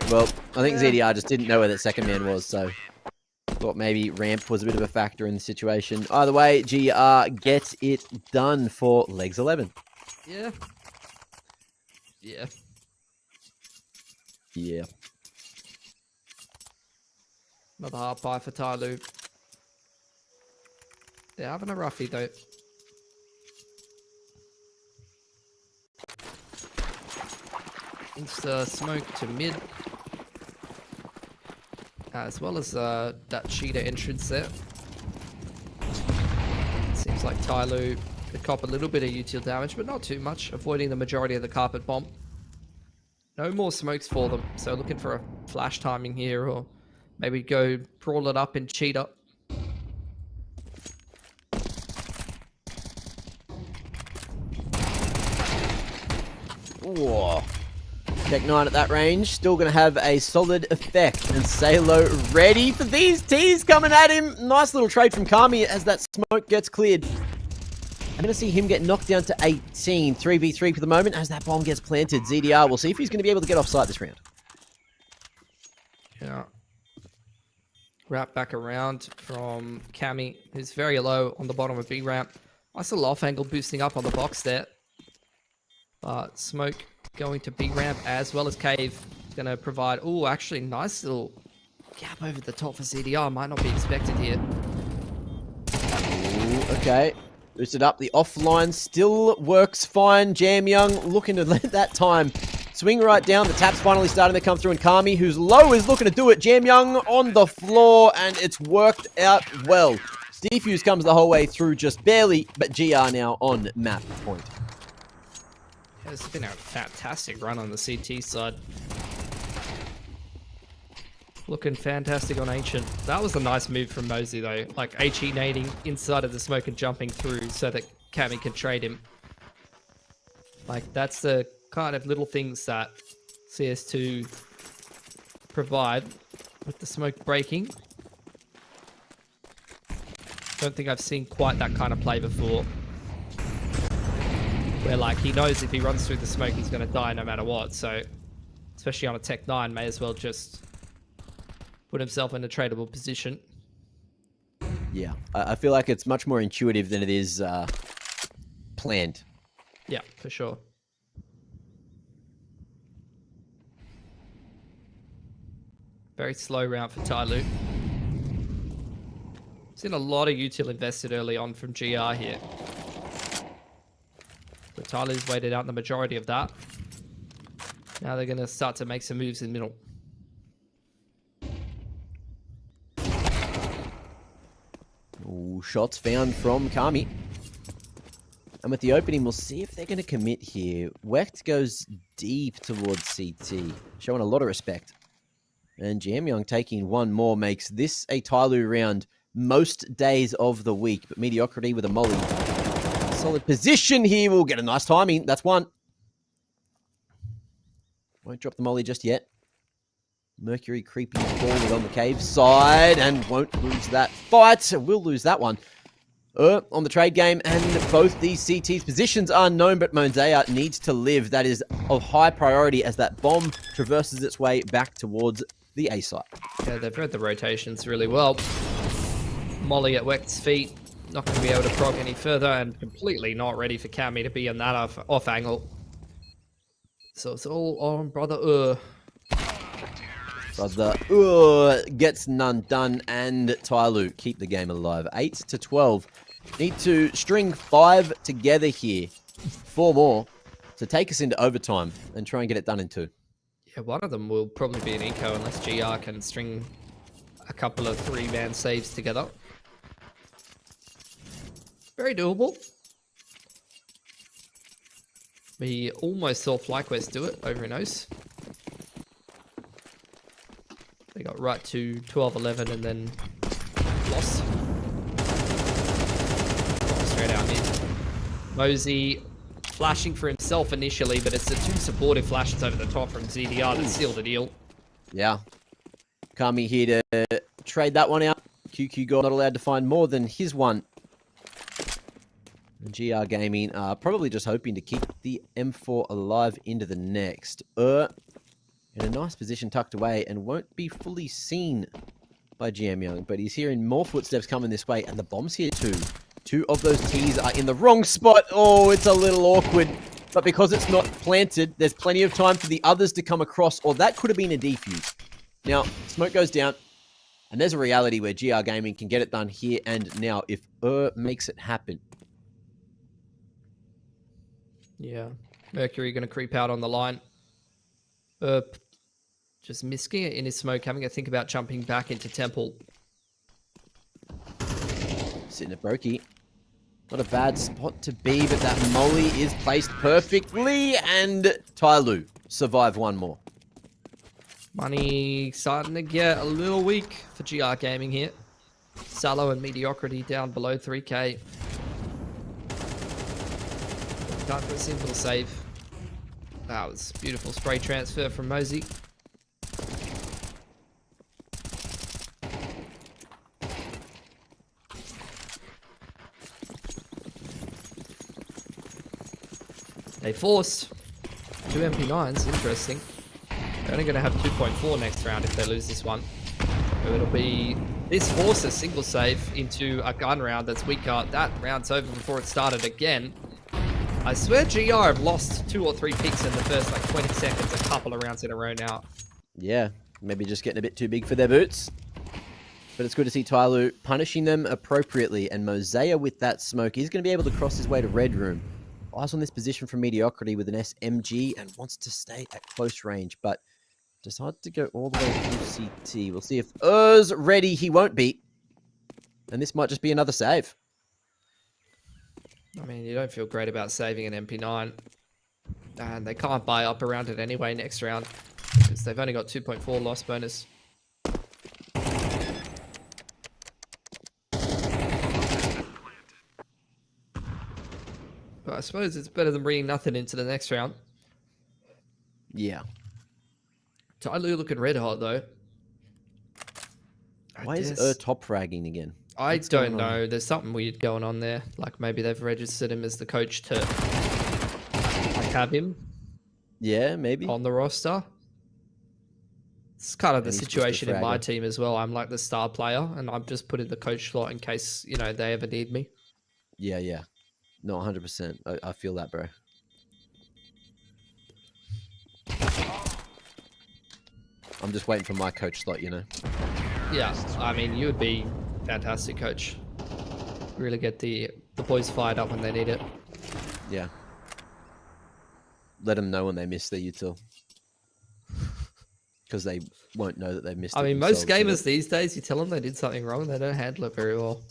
Well, I think ZDR just didn't know where that second man was, so thought maybe ramp was a bit of a factor in the situation. Either way, GR gets it done for legs 11. Yeah. Yeah. Yeah. Another hard buy for TYLOO. They're having a roughie though. Insta smoke to mid. As well as that cheetah entrance there. Seems like TYLOO could cop a little bit of util damage, but not too much, avoiding the majority of the carpet bomb. No more smokes for them, so looking for a flash timing here, or maybe go brawl it up in cheetah. Whoa. Tech 9 at that range, still going to have a solid effect. And TYLOO ready for these T's coming at him. Nice little trade from Kami as that smoke gets cleared. I'm going to see him get knocked down to 18. 3v3 for the moment as that bomb gets planted. ZDR, we'll see if he's going to be able to get off site this round. Yeah. Wrap back around from Kami, who's very low on the bottom of B ramp. Nice little off angle boosting up on the box there. But smoke going to B ramp as well as cave. It's going to provide, oh, actually nice little gap over the top for ZDR. Might not be expected here. Ooh, okay. Boosted up. The offline still works fine. Jam Young looking to let that time swing right down. The tap's finally starting to come through, and Kami, who's low, is looking to do it. Jam Young on the floor, and it's worked out well. Defuse comes the whole way through just barely, but GR now on map point. Yeah, it's been a fantastic run on the CT side. Looking fantastic on Ancient. That was a nice move from Mosey though. Like HE nading inside of the smoke and jumping through so that Kami can trade him. Like that's the kind of little things that CS2 provide with the smoke breaking. Don't think I've seen quite that kind of play before. Where like he knows if he runs through the smoke he's going to die no matter what. So especially on a Tech 9 may as well just put himself in a tradable position. Yeah, I feel like it's much more intuitive than it is planned. Yeah, for sure. Very slow round for TYLOO. Seen a lot of util invested early on from GR here. So TYLOO's waited out the majority of that. Now they're going to start to make some moves in middle. Ooh, shots found from Kami. And with the opening, we'll see if they're going to commit here. Wecht goes deep towards CT, showing a lot of respect. And Jamyoung taking one more makes this a TYLOO round most days of the week. But Mediocrity with a molly. Solid position here. We'll get a nice timing. That's one. Won't drop the molly just yet. Mercury creeping forward on the cave side and won't lose that fight. Will lose that one. On the trade game, and both these CT's positions are known, but Mosea needs to live. That is of high priority as that bomb traverses its way back towards the A site. Yeah, they've read the rotations really well. Molly at Wecht's feet, not going to be able to proc any further, and completely not ready for Kami to be on that off angle. So it's all on Brother Brother gets none done, and TYLOO keep the game alive. 8-12. Need to string 5 together here. 4 more to take us into overtime and try and get it done in 2. Yeah, one of them will probably be an eco unless GR can string a couple of 3-man saves together. Very doable. We almost saw FlyQuest do it over in OCE. They got right to 12-11 and then lost. Straight out mid. Mosey flashing for himself initially, but it's the 2 supportive flashes over the top from ZDR that sealed the deal. Yeah. Kami here to trade that one out. QQ Gold not allowed to find more than his one. And GR Gaming are probably just hoping to keep the M4 alive into the next. In a nice position tucked away and won't be fully seen by Jamyoung, but he's hearing more footsteps coming this way, and the bomb's here too. 2 of those T's are in the wrong spot. Oh, it's a little awkward, but because it's not planted, there's plenty of time for the others to come across, or that could have been a defuse. Now, smoke goes down, and there's a reality where GR Gaming can get it done here and now if makes it happen. Yeah, Mercury going to creep out on the line. Just missing it in his smoke, having to think about jumping back into Temple. Sitting at Brokey. Not a bad spot to be, but that molly is placed perfectly, and TYLOO survive one more. Money starting to get a little weak for GR Gaming here. Sallow and Mediocrity down below 3k. Time for a simple save. That was beautiful spray transfer from Mosey. They force 2 MP9s, interesting. They're only going to have 2.4 next round if they lose this one. So it'll be this force a single save into a gun round that's weaker. That round's over before it started again. I swear GR have lost 2 or 3 picks in the first like 20 seconds, a couple of rounds in a row now. Yeah, maybe just getting a bit too big for their boots. But it's good to see TYLOO punishing them appropriately, and Mosea with that smoke is going to be able to cross his way to Red Room. Eyes on this position from Mediocrity with an SMG and wants to stay at close range, but decided to go all the way through CT. We'll see if Ur's ready. He won't be. And this might just be another save. I mean, you don't feel great about saving an MP9. And they can't buy up around it anyway next round, because they've only got 2.4 loss bonus. But I suppose it's better than bringing nothing into the next round. Yeah. TYLOO looking red hot, though. Why is top fragging again? I don't know. There's something weird going on there. Like maybe they've registered him as the coach to have him. Yeah, maybe. On the roster. It's kind of the situation in my team as well. I'm like the star player, and I'm just put in the coach slot in case, you know, they ever need me. Yeah, yeah. No, 100%. I feel that, bro. I'm just waiting for my coach slot, you know? Yeah, I mean, you would be fantastic coach. Really get the boys fired up when they need it. Yeah. Let them know when they miss their util. Because they won't know that they missed it. I mean, most gamers these days, you tell them they did something wrong, they don't handle it very well.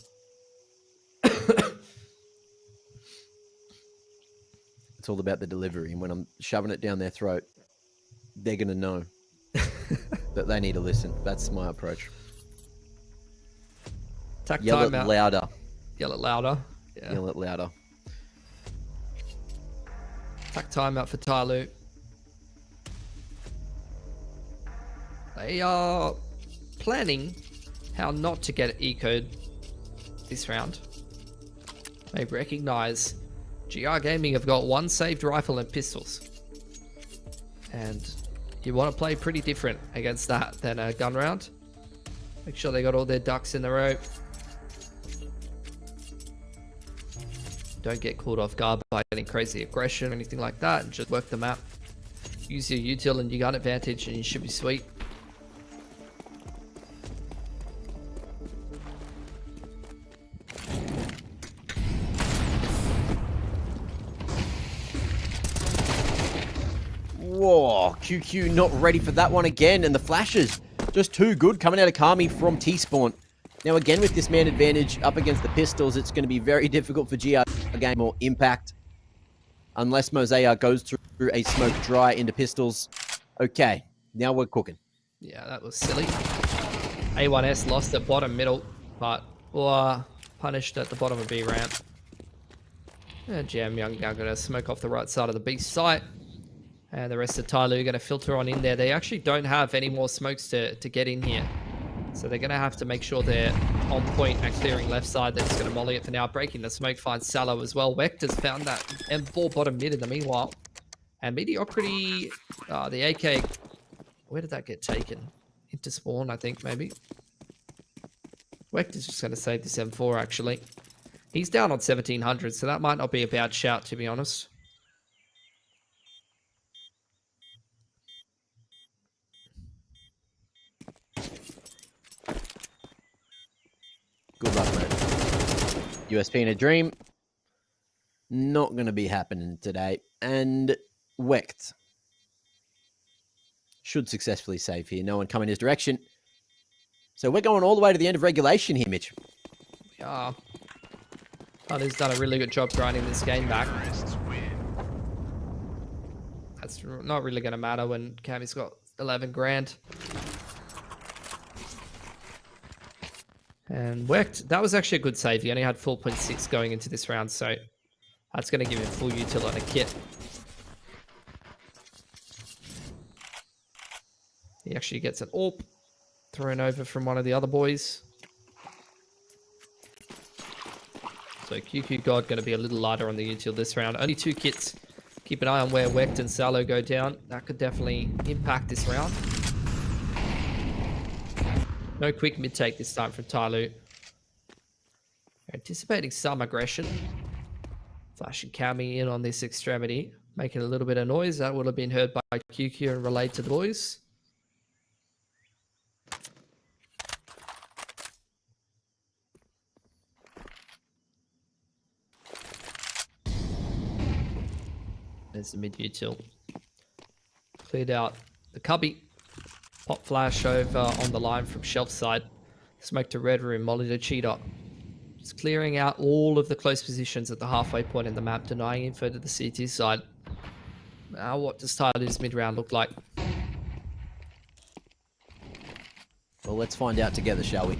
It's all about the delivery. And when I'm shoving it down their throat, they're going to know that they need to listen. That's my approach. Yell it louder. Yell it louder. Yeah. Yell it louder. Attack timeout for TYLOO. They are planning how not to get ecoed this round. They recognize GR Gaming have got one saved rifle and pistols. And you want to play pretty different against that than a gun round. Make sure they got all their ducks in a row. Don't get caught off guard by any crazy aggression or anything like that, and just work the map. Use your util and your gun advantage and you should be sweet. Whoa, QQ not ready for that one again, and the flashes just too good coming out of Kami from T-Spawn. Now again with this man advantage up against the pistols, it's going to be very difficult for GR to gain more impact. Unless Mosaic goes through a smoke dry into pistols. Okay, now we're cooking. Yeah, that was silly. A1S lost at bottom middle, but punished at the bottom of B ramp. And Jam Young now going to smoke off the right side of the B site. And the rest of TYLOO are going to filter on in there. They actually don't have any more smokes to get in here. So they're going to have to make sure they're on point at clearing left side. They're just going to molly it for now. Breaking the smoke finds Sallow as well. Vector's found that M4 bottom mid in the meanwhile. And Mediocrity, the AK, where did that get taken? Into spawn, I think, maybe. Vector's just going to save this M4, actually. He's down on 1700, so that might not be a bad shout, to be honest. Good luck, mate. USP in a dream. Not going to be happening today. And Wecht should successfully save here. No one coming his direction. So we're going all the way to the end of regulation here, Mitch. We are. Hunter's done a really good job grinding this game back. That's not really going to matter when Cammy's got 11 grand. And Wecht, that was actually a good save. He only had 4.6 going into this round, so that's going to give him full util on a kit. He actually gets an AWP thrown over from one of the other boys. So QQ God going to be a little lighter on the util this round. Only 2 kits. Keep an eye on where Wecht and Sallow go down. That could definitely impact this round. No quick mid-take this time from TYLOO. Anticipating some aggression. Flashing Cammy in on this extremity. Making a little bit of noise. That would have been heard by QQ and relayed to the boys. There's the mid-util. Cleared out the cubby. Pop flash over on the line from shelf side. Smoke to red room, molly to cheetah. Just clearing out all of the close positions at the halfway point in the map, denying info to the CT side. Now what does TYLOO's mid-round look like? Well, let's find out together, shall we?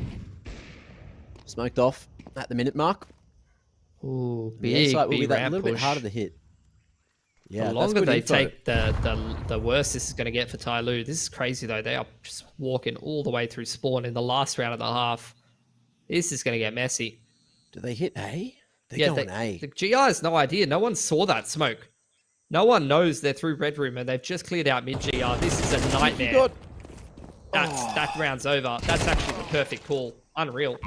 Smoked off at the minute mark. Ooh, The big, insight will be big that ramp little bit push. harder to hit. Yeah, The longer they take, the worse this is going to get for TYLOO. This is crazy, though. They are just walking all the way through spawn in the last round of the half. This is going to get messy. Do they hit A? They're Yeah, going A. the GR has no idea. No one saw that smoke. No one knows they're through red room and they've just cleared out mid-GR. This is a nightmare. That round's over. That's actually the perfect call. Unreal.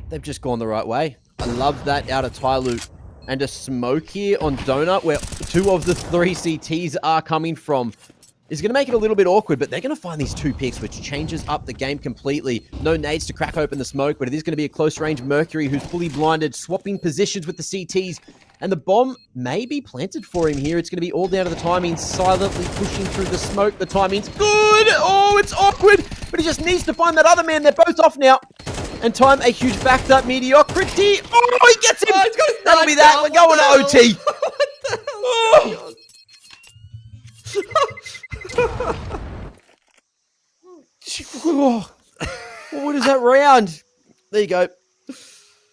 They've just gone the right way. I love that out of TYLOO. And a smoke here on Donut, where 2 of the 3 CTs are coming from, is going to make it a little bit awkward, but they're going to find these 2 picks, which changes up the game completely. No nades to crack open the smoke, but it is going to be a close-range Mercury who's fully blinded, swapping positions with the CTs, and the bomb may be planted for him here. It's going to be all down to the timing, silently pushing through the smoke. The timing's good! Oh, it's awkward, but he just needs to find that other man. They're both off now. And time a huge backed up mediocrity. Oh, he gets him! That'll be that. We're going to OT. Oh. What is that round? There you go.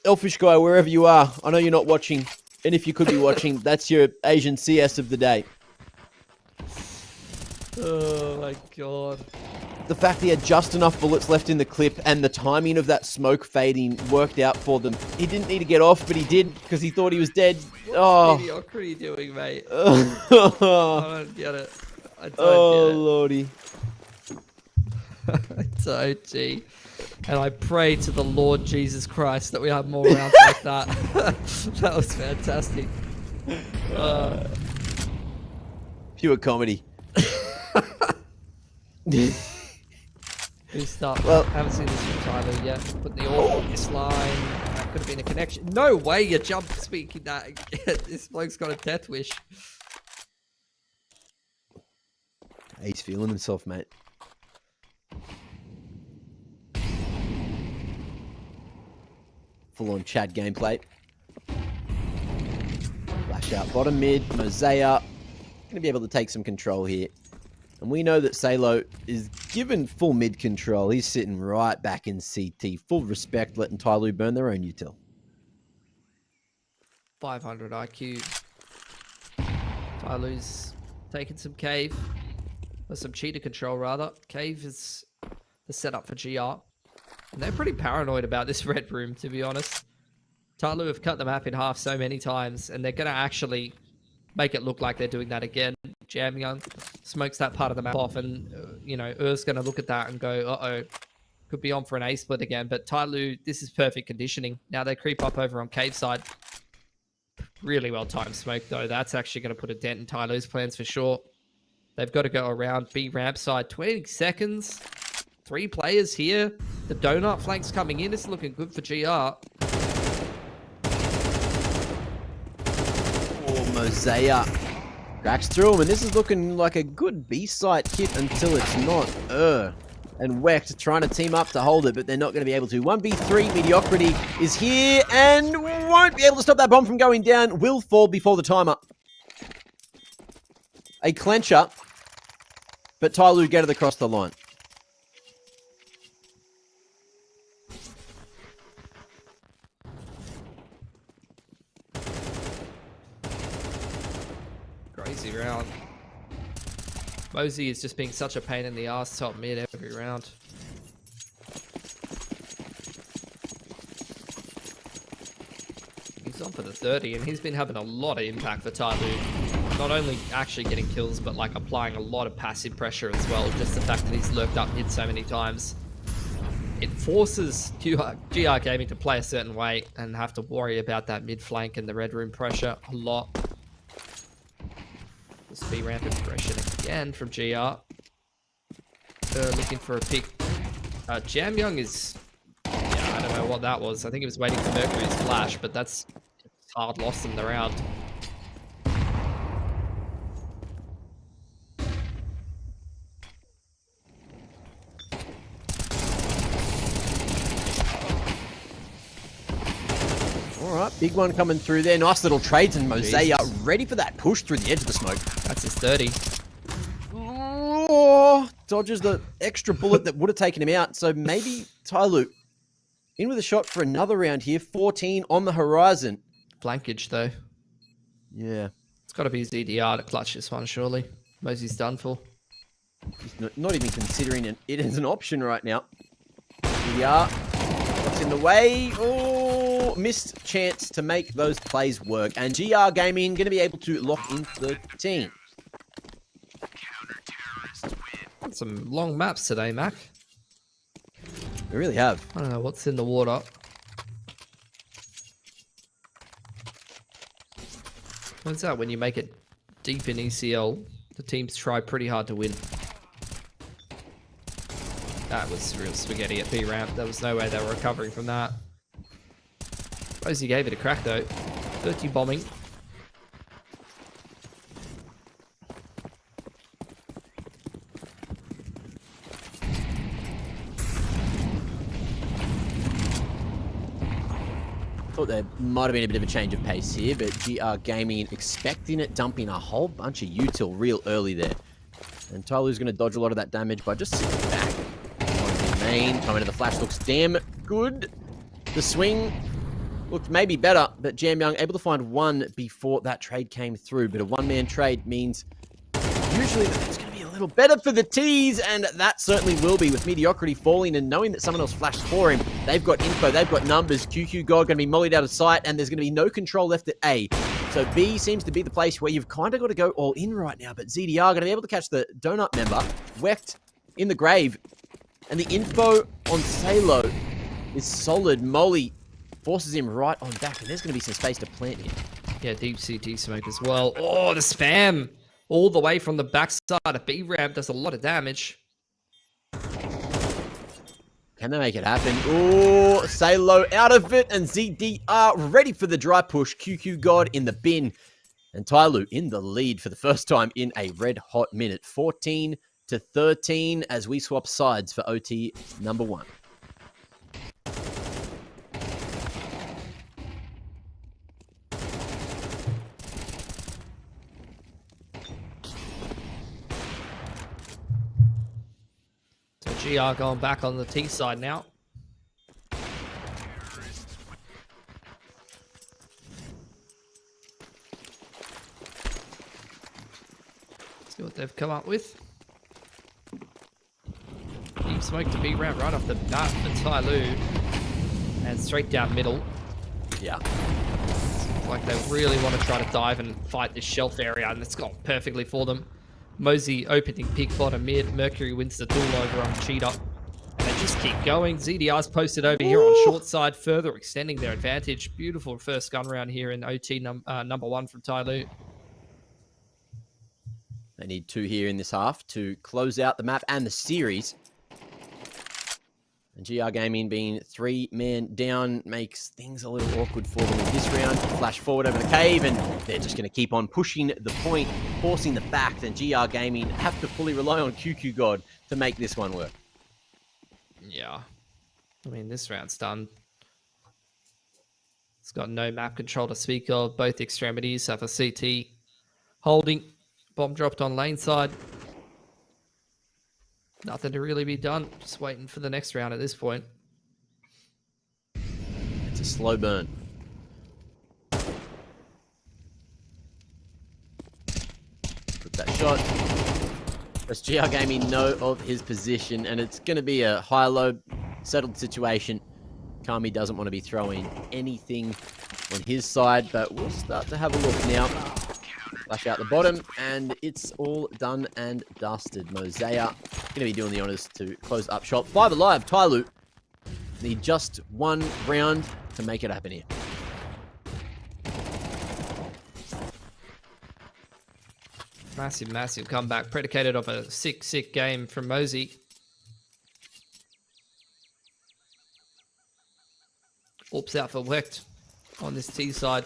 Elfish guy, wherever you are. I know you're not watching. And if you could be watching, that's your Asian CS of the day. Oh my god. The fact he had just enough bullets left in the clip and the timing of that smoke fading worked out for them. He didn't need to get off, but he did because he thought he was dead. What's mediocrity doing, mate? I don't get it. I don't get it. Lordy. It's OT. And I pray to the Lord Jesus Christ that we have more rounds like that. That was fantastic. Pure comedy. Good stuff. Well, haven't seen this from TYLOO yet. Put the all on this line. That could have been a connection. No way you jump speaking that again. This bloke's got a death wish. He's feeling himself, mate. Full-on Chad gameplay. Flash out bottom mid. Mosaic. Going to be able to take some control here. And we know that Salo is given full mid control. He's sitting right back in CT. Full respect, letting TYLOO burn their own util. 500 IQ. TYLOO's taking some cave. Or some cheetah control, rather. Cave is the setup for GR. And they're pretty paranoid about this red room, to be honest. TYLOO have cut the map in half so many times, and they're going to actually make it look like they're doing that again. Jam Young smokes that part of the map off, and, you know, Ur's going to look at that and go, uh-oh, could be on for an A split again. But TYLOO, this is perfect conditioning. Now they creep up over on cave side. Really well timed smoke, though. That's actually going to put a dent in TYLOO's plans for sure. They've got to go around B ramp side. 20 seconds. 3 players here. The donut flank's coming in. It's looking good for GR. Oh, Mosaic. Cracks through him, and this is looking like a good B-site kit until it's not. And Wecht trying to team up to hold it, but they're not going to be able to. 1v3 mediocrity is here and won't be able to stop that bomb from going down. Will fall before the timer. A clencher, but TYLOO get it across the line. Crazy round. Mosey is just being such a pain in the ass top mid every round. He's on for the 30, and he's been having a lot of impact for TYLOO. Not only actually getting kills, but like applying a lot of passive pressure as well. Just the fact that he's lurked up mid so many times. It forces GR Gaming to play a certain way and have to worry about that mid flank and the red room pressure a lot. The speed ramp impression again from GR. Looking for a pick. Jam Young is... Yeah, I don't know what that was. I think he was waiting for Mercury's flash, but that's hard lost in the round. All right, big one coming through there. Nice little trades, and Mosaic ready for that push through the edge of the smoke. That's his 30. Oh, dodges the extra bullet that would have taken him out. So maybe TYLOO in with a shot for another round here. 14 on the horizon. Flankage, though. Yeah. It's got to be ZDR to clutch this one, surely. Mosey's done for. He's not even considering it as an option right now. ZDR, what's in the way? Oh, missed chance to make those plays work. And GR Gaming going to be able to lock in 13. Some long maps today, Mac. We really have. I don't know what's in the water. Turns out when you make it deep in ECL, the teams try pretty hard to win. That was real spaghetti at B ramp. There was no way they were recovering from that. Suppose he gave it a crack though. 30 bombing. Thought there might have been a bit of a change of pace here, but GR Gaming expecting it, dumping a whole bunch of util real early there. And TYLOO's going to dodge a lot of that damage by just sitting back. Main, time into the flash looks damn good. The swing looked maybe better, but Jam Young able to find one before that trade came through. But a one-man trade means usually that it's going to be a little better for the T's, and that certainly will be with Mediocrity falling and knowing that someone else flashed for him. They've got info, they've got numbers. QQ God going to be mollied out of sight, and there's going to be no control left at A. So B seems to be the place where you've kind of got to go all in right now, but ZDR going to be able to catch the donut member. Wecht in the grave. And the info on TYLOO is solid. Molly forces him right on back, and there's going to be some space to plant here. Yeah, deep CT smoke as well. Oh, the spam! All the way from the backside of B ramp does a lot of damage. Can they make it happen? Oh, TYLOO out of it, and ZDR ready for the dry push. QQ God in the bin, and TYLOO in the lead for the first time in a red-hot minute. 14-13 as we swap sides for OT number 1. So GR going back on the T side now. See what they've come up with. Deep smoke to B ramp right off the bat for TYLOO. And straight down middle. Yeah. It's like they really want to try to dive and fight this shelf area, and it's gone perfectly for them. Mosey opening pick bottom mid. Mercury wins the duel over on Cheetah. And they just keep going. ZDR's posted over here on short side, further extending their advantage. Beautiful first gun round here in OT number 1 from TYLOO. They need 2 here in this half to close out the map and the series. And GR Gaming being 3-man down makes things a little awkward for them in this round. Flash forward over the cave, and they're just going to keep on pushing the point, forcing the back. Then GR Gaming have to fully rely on QQ God to make this one work. Yeah. I mean, this round's done. It's got no map control to speak of. Both extremities have a CT holding. Bomb dropped on lane side. Nothing to really be done. Just waiting for the next round at this point. It's a slow burn. Put that shot. Does GR Gaming know of his position? And it's going to be a high-low settled situation. Kami doesn't want to be throwing anything on his side, but we'll start to have a look now. Flash out the bottom, and it's all done and dusted. Mosaic going to be doing the honors to close up shop. 5 alive, TYLOO need just 1 round to make it happen here. Massive, massive comeback predicated off a sick game from Mosey. Orps out for Wecht on this T side.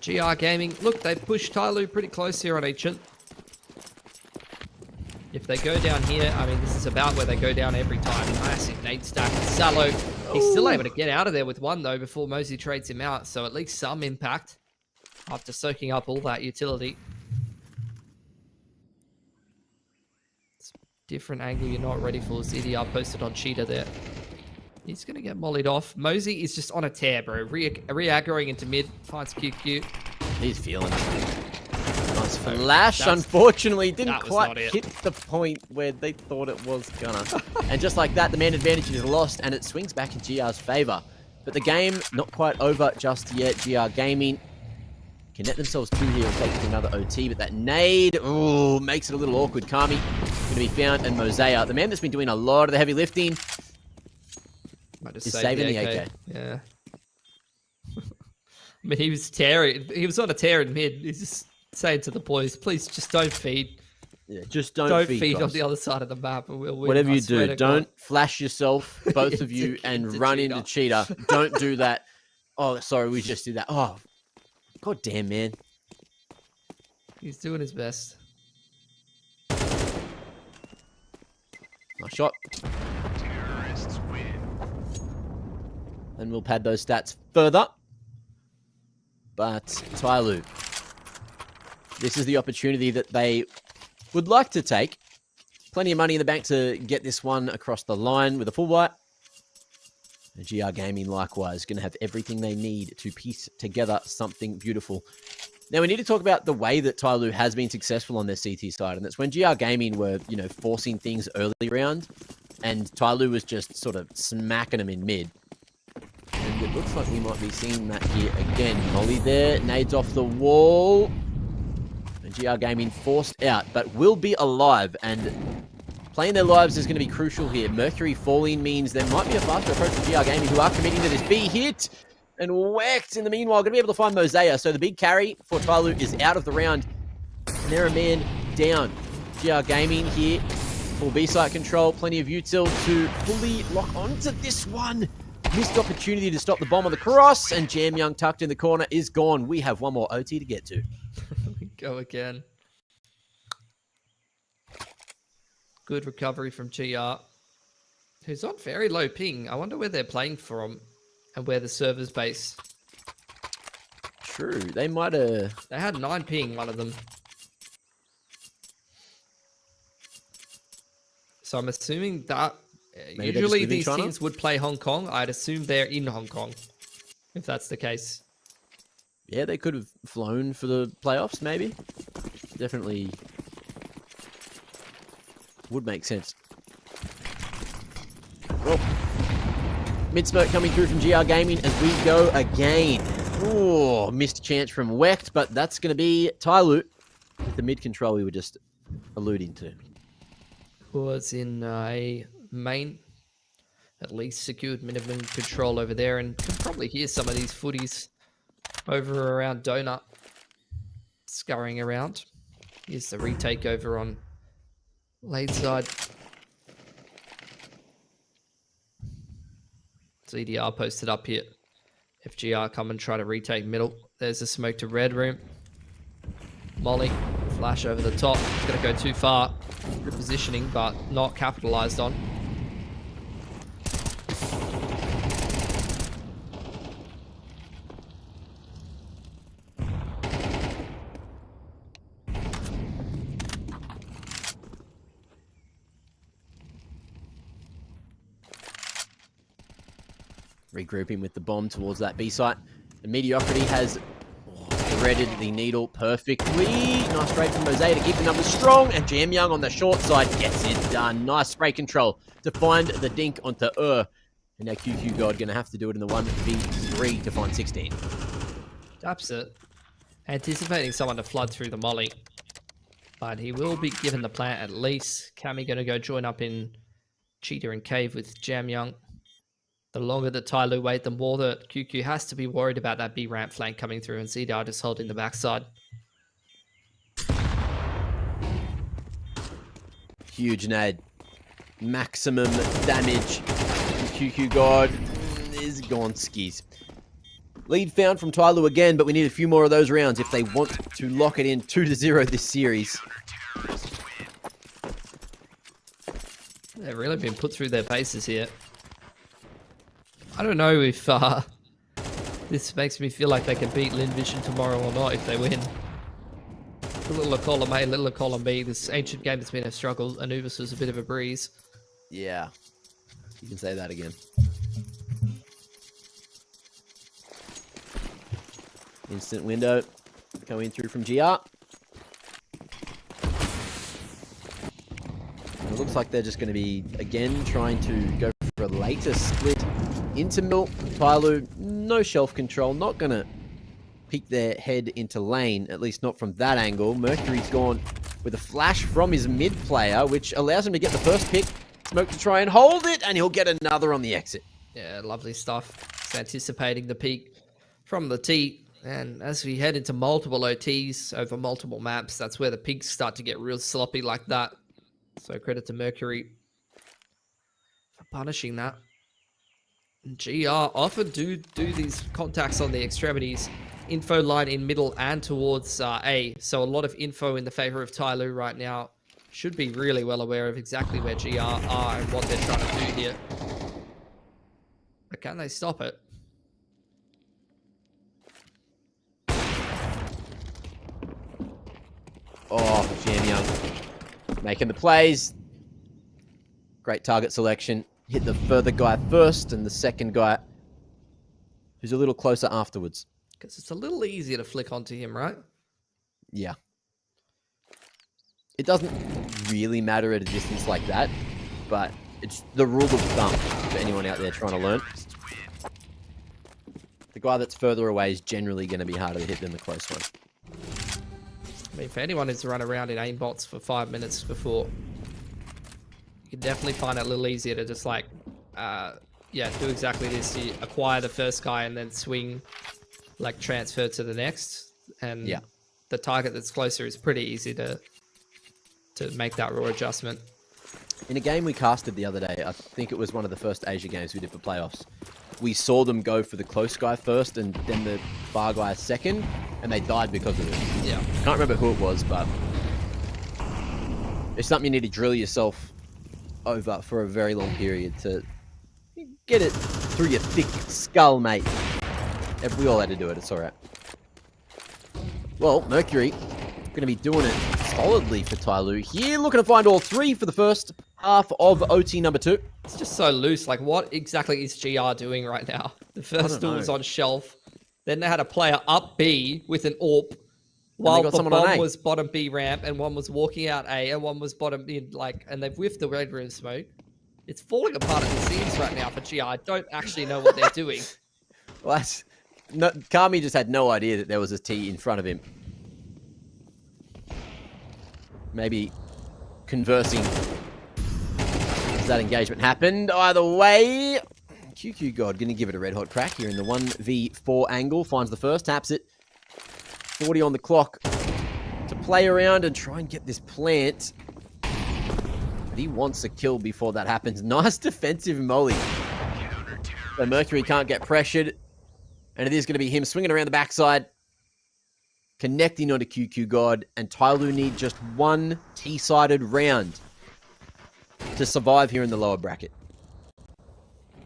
GR Gaming, look, they've pushed TYLOO pretty close here on Ancient. If they go down here, I mean, this is about where they go down every time. Massive nade stack. Salo He's still able to get out of there with one, though, before Mosey trades him out. So at least some impact after soaking up all that utility. It's a different angle you're not ready for. ZDR posted on Cheetah there. He's going to get mollied off. Mosey is just on a tear, bro. Re-aggroing into mid. Finds QQ. He's feeling it. Nice flash. Unfortunately, didn't quite hit the point where they thought it was gonna. And just like that, the man advantage is lost, and it swings back in GR's favor. But the game, not quite over just yet. GR Gaming can net themselves two here and take it to another OT, but that nade, ooh, makes it a little awkward. Kami going to be found, and Mosea, the man that's been doing a lot of the heavy lifting, is saving the AK. Yeah. I mean, he was tearing. He was on a tear in mid. He's just saying to the boys, please just don't feed. Yeah, just don't feed on the other side of the map. And we'll win. Whatever you do, don't flash yourself, both of you, and run into Cheetah. Don't do that. Oh, sorry, we just did that. Oh, god damn, man. He's doing his best. Nice shot. And we'll pad those stats further. But TYLOO, this is the opportunity that they would like to take. Plenty of money in the bank to get this one across the line with a full white. And GR Gaming, likewise, going to have everything they need to piece together something beautiful. Now, we need to talk about the way that TYLOO has been successful on their CT side. And that's when GR Gaming were, you know, forcing things early round. And TYLOO was just sort of smacking them in mid. And it looks like we might be seeing that here again. Molly there, nades off the wall. And GR Gaming forced out, but will be alive. And playing their lives is going to be crucial here. Mercury falling means there might be a faster approach for GR Gaming, who are committing to this. B hit and whacked in the meanwhile. Going to be able to find Mosea. So the big carry for TYLOO is out of the round. And they're a man down. GR Gaming here. Full B-site control. Plenty of util to fully lock onto this one. Missed opportunity to stop the bomb on the cross, and Jam Young tucked in the corner is gone. We have one more OT to get to. Go again. Good recovery from GR, who's on very low ping. I wonder where they're playing from and where the server's based. True, they might have... They had 9 ping, one of them. So I'm assuming that... Maybe usually these teams would play Hong Kong. I'd assume they're in Hong Kong, if that's the case. Yeah, they could have flown for the playoffs, maybe. Definitely would make sense. Well, mid-smoke coming through from GR Gaming as we go again. Oh, missed chance from Wecht, but that's going to be TYLOO with the mid-control we were just alluding to. Was in a... main, at least secured minimum control over there, and can probably hear some of these footies over around Donut scurrying around. Here's the retake over on lane side. ZDR posted up here. FGR come and try to retake middle. There's a smoke to red room. Molly, flash over the top. It's going to go too far. Good positioning, but not capitalized on. Regrouping with the bomb towards that B site. The mediocrity has threaded the needle perfectly. Nice straight from Mosea to keep the numbers strong. And Jam Young on the short side gets it done. Nice spray control to find the dink onto And now QQ God going to have to do it in the 1v3 to find 16. Taps it. Anticipating someone to flood through the molly. But he will be given the plant at least. Cammy going to go join up in Cheetah and Cave with Jam Young. The longer that TYLOO wait, the more that QQ has to be worried about that B ramp flank coming through, and ZDR just holding the backside. Huge nade. Maximum damage. QQ God is gone skis. Lead found from TYLOO again, but we need a few more of those rounds if they want to lock it in 2-0 this series. They've really been put through their paces here. I don't know if this makes me feel like they can beat Lin Vision tomorrow or not if they win. A little column A, little column B. This ancient game has been a struggle. Anubis was a bit of a breeze. Yeah, you can say that again. Instant window coming through from GR. And it looks like they're just going to be, again, trying to go for a later split into middle. TYLOO, no shelf control, not going to peek their head into lane, at least not from that angle. Mercury's gone with a flash from his mid player, which allows him to get the first pick. Smoke to try and hold it, and he'll get another on the exit. Yeah, lovely stuff. Just anticipating the peak from the T. And as we head into multiple OTs over multiple maps, that's where the peaks start to get real sloppy like that. So credit to Mercury for punishing that. And GR often do these contacts on the extremities. Info line in middle and towards A. So a lot of info in the favor of TYLOO right now. Should be really well aware of exactly where GR are and what they're trying to do here. But can they stop it? Oh, Jam Young making the plays. Great target selection. Hit the further guy first and the second guy who's a little closer afterwards. Because it's a little easier to flick onto him, right? Yeah. It doesn't really matter at a distance like that, but it's the rule of thumb for anyone out there trying to learn. The guy that's further away is generally going to be harder to hit than the close one. I mean, for anyone who's run around in aimbots for 5 minutes before, you can definitely find it a little easier to just like, yeah, do exactly this. You acquire the first guy and then swing, like transfer to the next. And yeah, the target that's closer is pretty easy to make that raw adjustment. In a game we casted the other day, I think it was one of the first Asia games we did for playoffs, we saw them go for the close guy first and then the far guy second, and they died because of it. Yeah. Can't remember who it was, but it's something you need to drill yourself over for a very long period to get it through your thick skull, mate. If we all had to do it, it's alright. Well, Mercury going to be doing it solidly for TYLOO here, looking to find all three for the first half of OT number 2. It's just so loose. Like, what exactly is GR doing right now? The first duel was on shelf. Then they had a player up B with an AWP, while the bomb was bottom B ramp, and one was walking out A, and one was bottom in, like, and they've whiffed the red room smoke. It's falling apart at the seams right now for GR. I don't actually know what they're doing. Well, that's... No, Kami just had no idea that there was a T in front of him. Maybe conversing as that engagement happened. Either way, QQ God going to give it a red hot crack here in the 1v4 angle. Finds the first, taps it. 40 on the clock to play around and try and get this plant. But he wants a kill before that happens. Nice defensive molly. So Mercury can't get pressured. And it is going to be him swinging around the backside, connecting onto QQ God, and TYLOO need just one T-sided round to survive here in the lower bracket.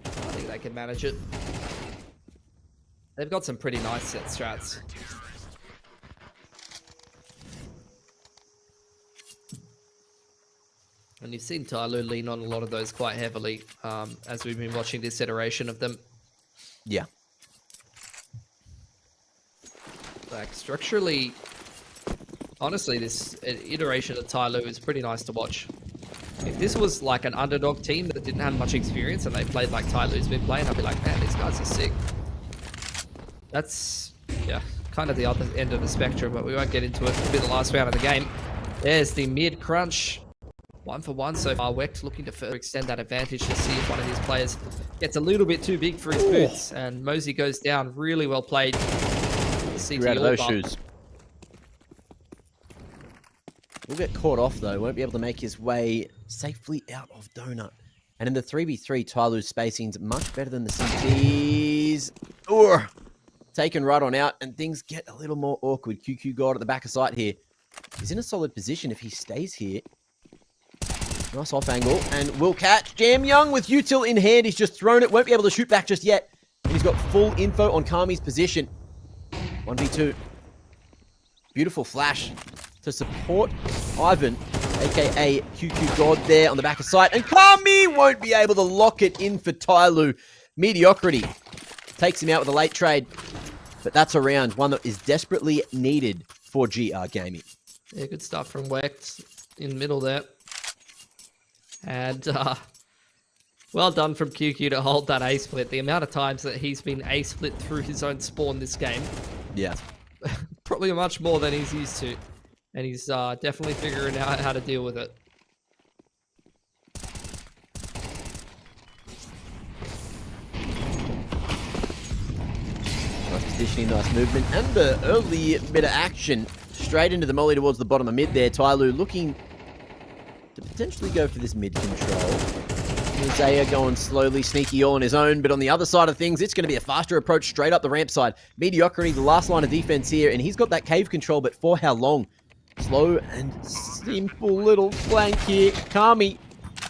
I think they can manage it. They've got some pretty nice set strats. And you've seen TYLOO lean on a lot of those quite heavily as we've been watching this iteration of them. Yeah. Like, structurally, honestly, this iteration of TYLOO is pretty nice to watch. If this was like an underdog team that didn't have much experience and they played like TYLOO's been playing, I'd be like, man, these guys are sick. That's, yeah, kind of the other end of the spectrum, but we won't get into it. It'll be the last round of the game. There's the mid crunch. 1 for 1 so far. Wecht looking to further extend that advantage to see if one of these players gets a little bit too big for his boots. And Mosey goes down. Really well played. You're out of those shoes. We'll get caught off though. Won't be able to make his way safely out of Donut. And in the 3v3, TYLOO's spacing's much better than the CT's. Taken right on out, and things get a little more awkward. QQ God at the back of sight here. He's in a solid position if he stays here. Nice off angle, and will catch. Jam Young with util in hand. He's just thrown it. Won't be able to shoot back just yet. And he's got full info on Kami's position. 1v2. Beautiful flash to support Ivan, aka QQ God there on the back of sight. And Kami won't be able to lock it in for TYLOO. Mediocrity takes him out with a late trade. But that's a round, one that is desperately needed for GR Gaming. Yeah, good stuff from Wex in the middle there. And well done from QQ to hold that A-split. The amount of times that he's been A-split through his own spawn this game. Yeah. Probably much more than he's used to. And he's definitely figuring out how to deal with it. Nice positioning, nice movement, and the early bit of action straight into the molly towards the bottom of mid there. TYLOO looking to potentially go for this mid control. Zaya going slowly, sneaky all on his own, but on the other side of things, it's going to be a faster approach straight up the ramp side. Mediocrity, the last line of defense here, and he's got that cave control, but for how long? Slow and simple little flank here. Kami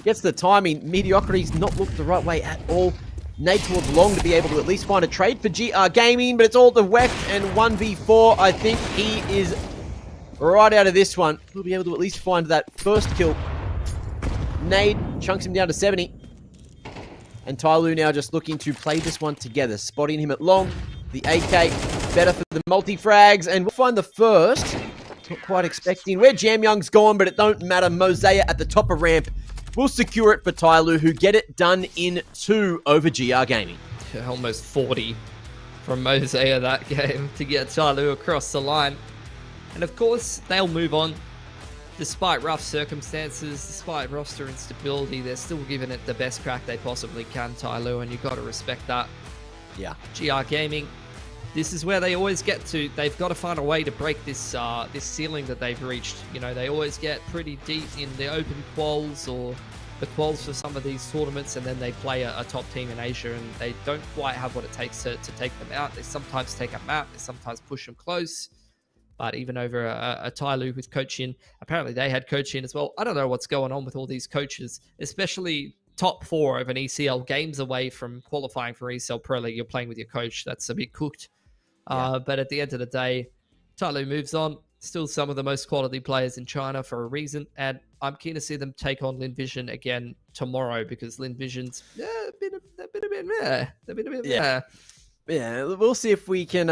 gets the timing. Mediocrity's not looked the right way at all. Nade towards long to be able to at least find a trade for GR Gaming, but it's all to Weck and 1v4. I think he is right out of this one. He'll be able to at least find that first kill. Nade chunks him down to 70. And TYLOO now just looking to play this one together. Spotting him at long. The AK better for the multi-frags. And we'll find the first. Not quite expecting where Jam Young's gone, but it don't matter. Mosaic at the top of ramp will secure it for TYLOO, who get it done in 2 over GR Gaming. Almost 40 from Mosaic that game to get TYLOO across the line. And of course, they'll move on. Despite rough circumstances, despite roster instability, they're still giving it the best crack they possibly can, TYLOO, and you've got to respect that. Yeah. GR Gaming, this is where they always get to. They've got to find a way to break this this ceiling that they've reached. You know, they always get pretty deep in the open quals or the quals for some of these tournaments, and then they play a top team in Asia, and they don't quite have what it takes to take them out. They sometimes take a map, they sometimes push them close. But even over a TYLOO with Cochin, apparently they had Cochin as well. I don't know what's going on with all these coaches, especially top 4 of an ECL, games away from qualifying for ESL Pro League. You're playing with your coach. That's a bit cooked. Yeah. But at the end of the day, TYLOO moves on. Still some of the most quality players in China for a reason. And I'm keen to see them take on Lin Vision again tomorrow, because Lin Vision's a bit meh. Yeah, we'll see if we can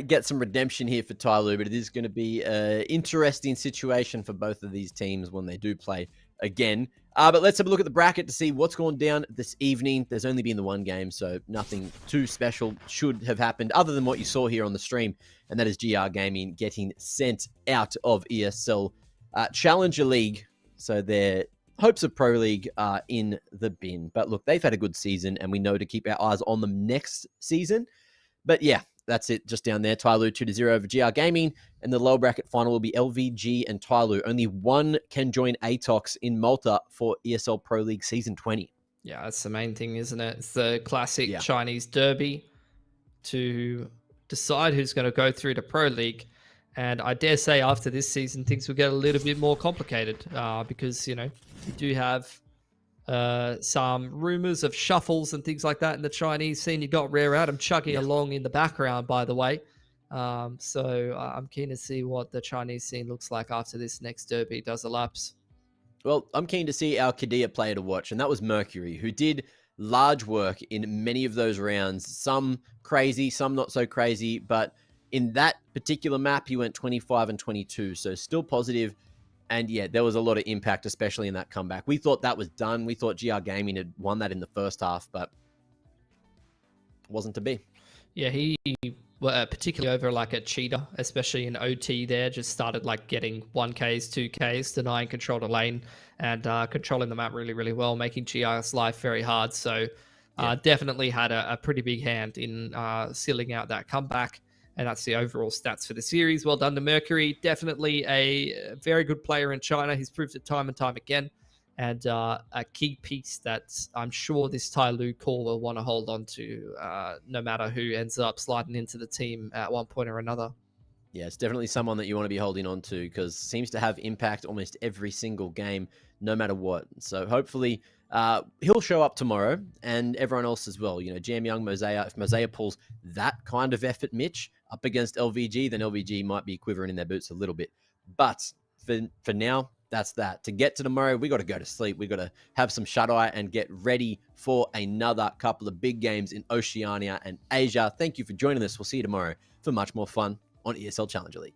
get some redemption here for TYLOO, but it is going to be an interesting situation for both of these teams when they do play again. But let's have a look at the bracket to see what's gone down this evening. There's only been the one game, so nothing too special should have happened other than what you saw here on the stream, and that is GR Gaming getting sent out of ESL Challenger League. So their hopes of Pro League are in the bin. But look, they've had a good season, and we know to keep our eyes on them next season. But yeah, that's it just down there. TYLOO 2-0 over GR Gaming. And the lower bracket final will be LVG and TYLOO. Only one can join ATOX in Malta for ESL Pro League Season 20. Yeah, that's the main thing, isn't it? It's the classic Chinese derby to decide who's going to go through to Pro League. And I dare say after this season, things will get a little bit more complicated because, you know, we do have some rumors of shuffles and things like that in the Chinese scene. You got Rare Adam chugging along in the background, by the way. So I'm keen to see what the Chinese scene looks like after this next derby does elapse. Well, I'm keen to see our Kadia player to watch, and that was Mercury, who did large work in many of those rounds. Some crazy, some not so crazy, but in that particular map, he went 25 and 22, so still positive. And yeah, there was a lot of impact, especially in that comeback. We thought that was done. We thought GR Gaming had won that in the first half, but it wasn't to be. Yeah, he particularly over like a cheater, especially in OT there, just started like getting 1Ks, 2Ks, denying control to lane and controlling the map really, really well, making GR's life very hard. So definitely had a pretty big hand in sealing out that comeback. And that's the overall stats for the series. Well done to Mercury. Definitely a very good player in China. He's proved it time and time again. And a key piece that I'm sure this TYLOO core will want to hold on to no matter who ends up sliding into the team at one point or another. Yeah, it's definitely someone that you want to be holding on to because seems to have impact almost every single game, no matter what. So hopefully he'll show up tomorrow and everyone else as well. You know, Jam Young, Mosaic, if Mosaic pulls that kind of effort, Mitch, up against LVG, then LVG might be quivering in their boots a little bit. But for now, that's that. To get to tomorrow, we got to go to sleep. We got to have some shut eye and get ready for another couple of big games in Oceania and Asia. Thank you for joining us. We'll see you tomorrow for much more fun on ESL Challenger League.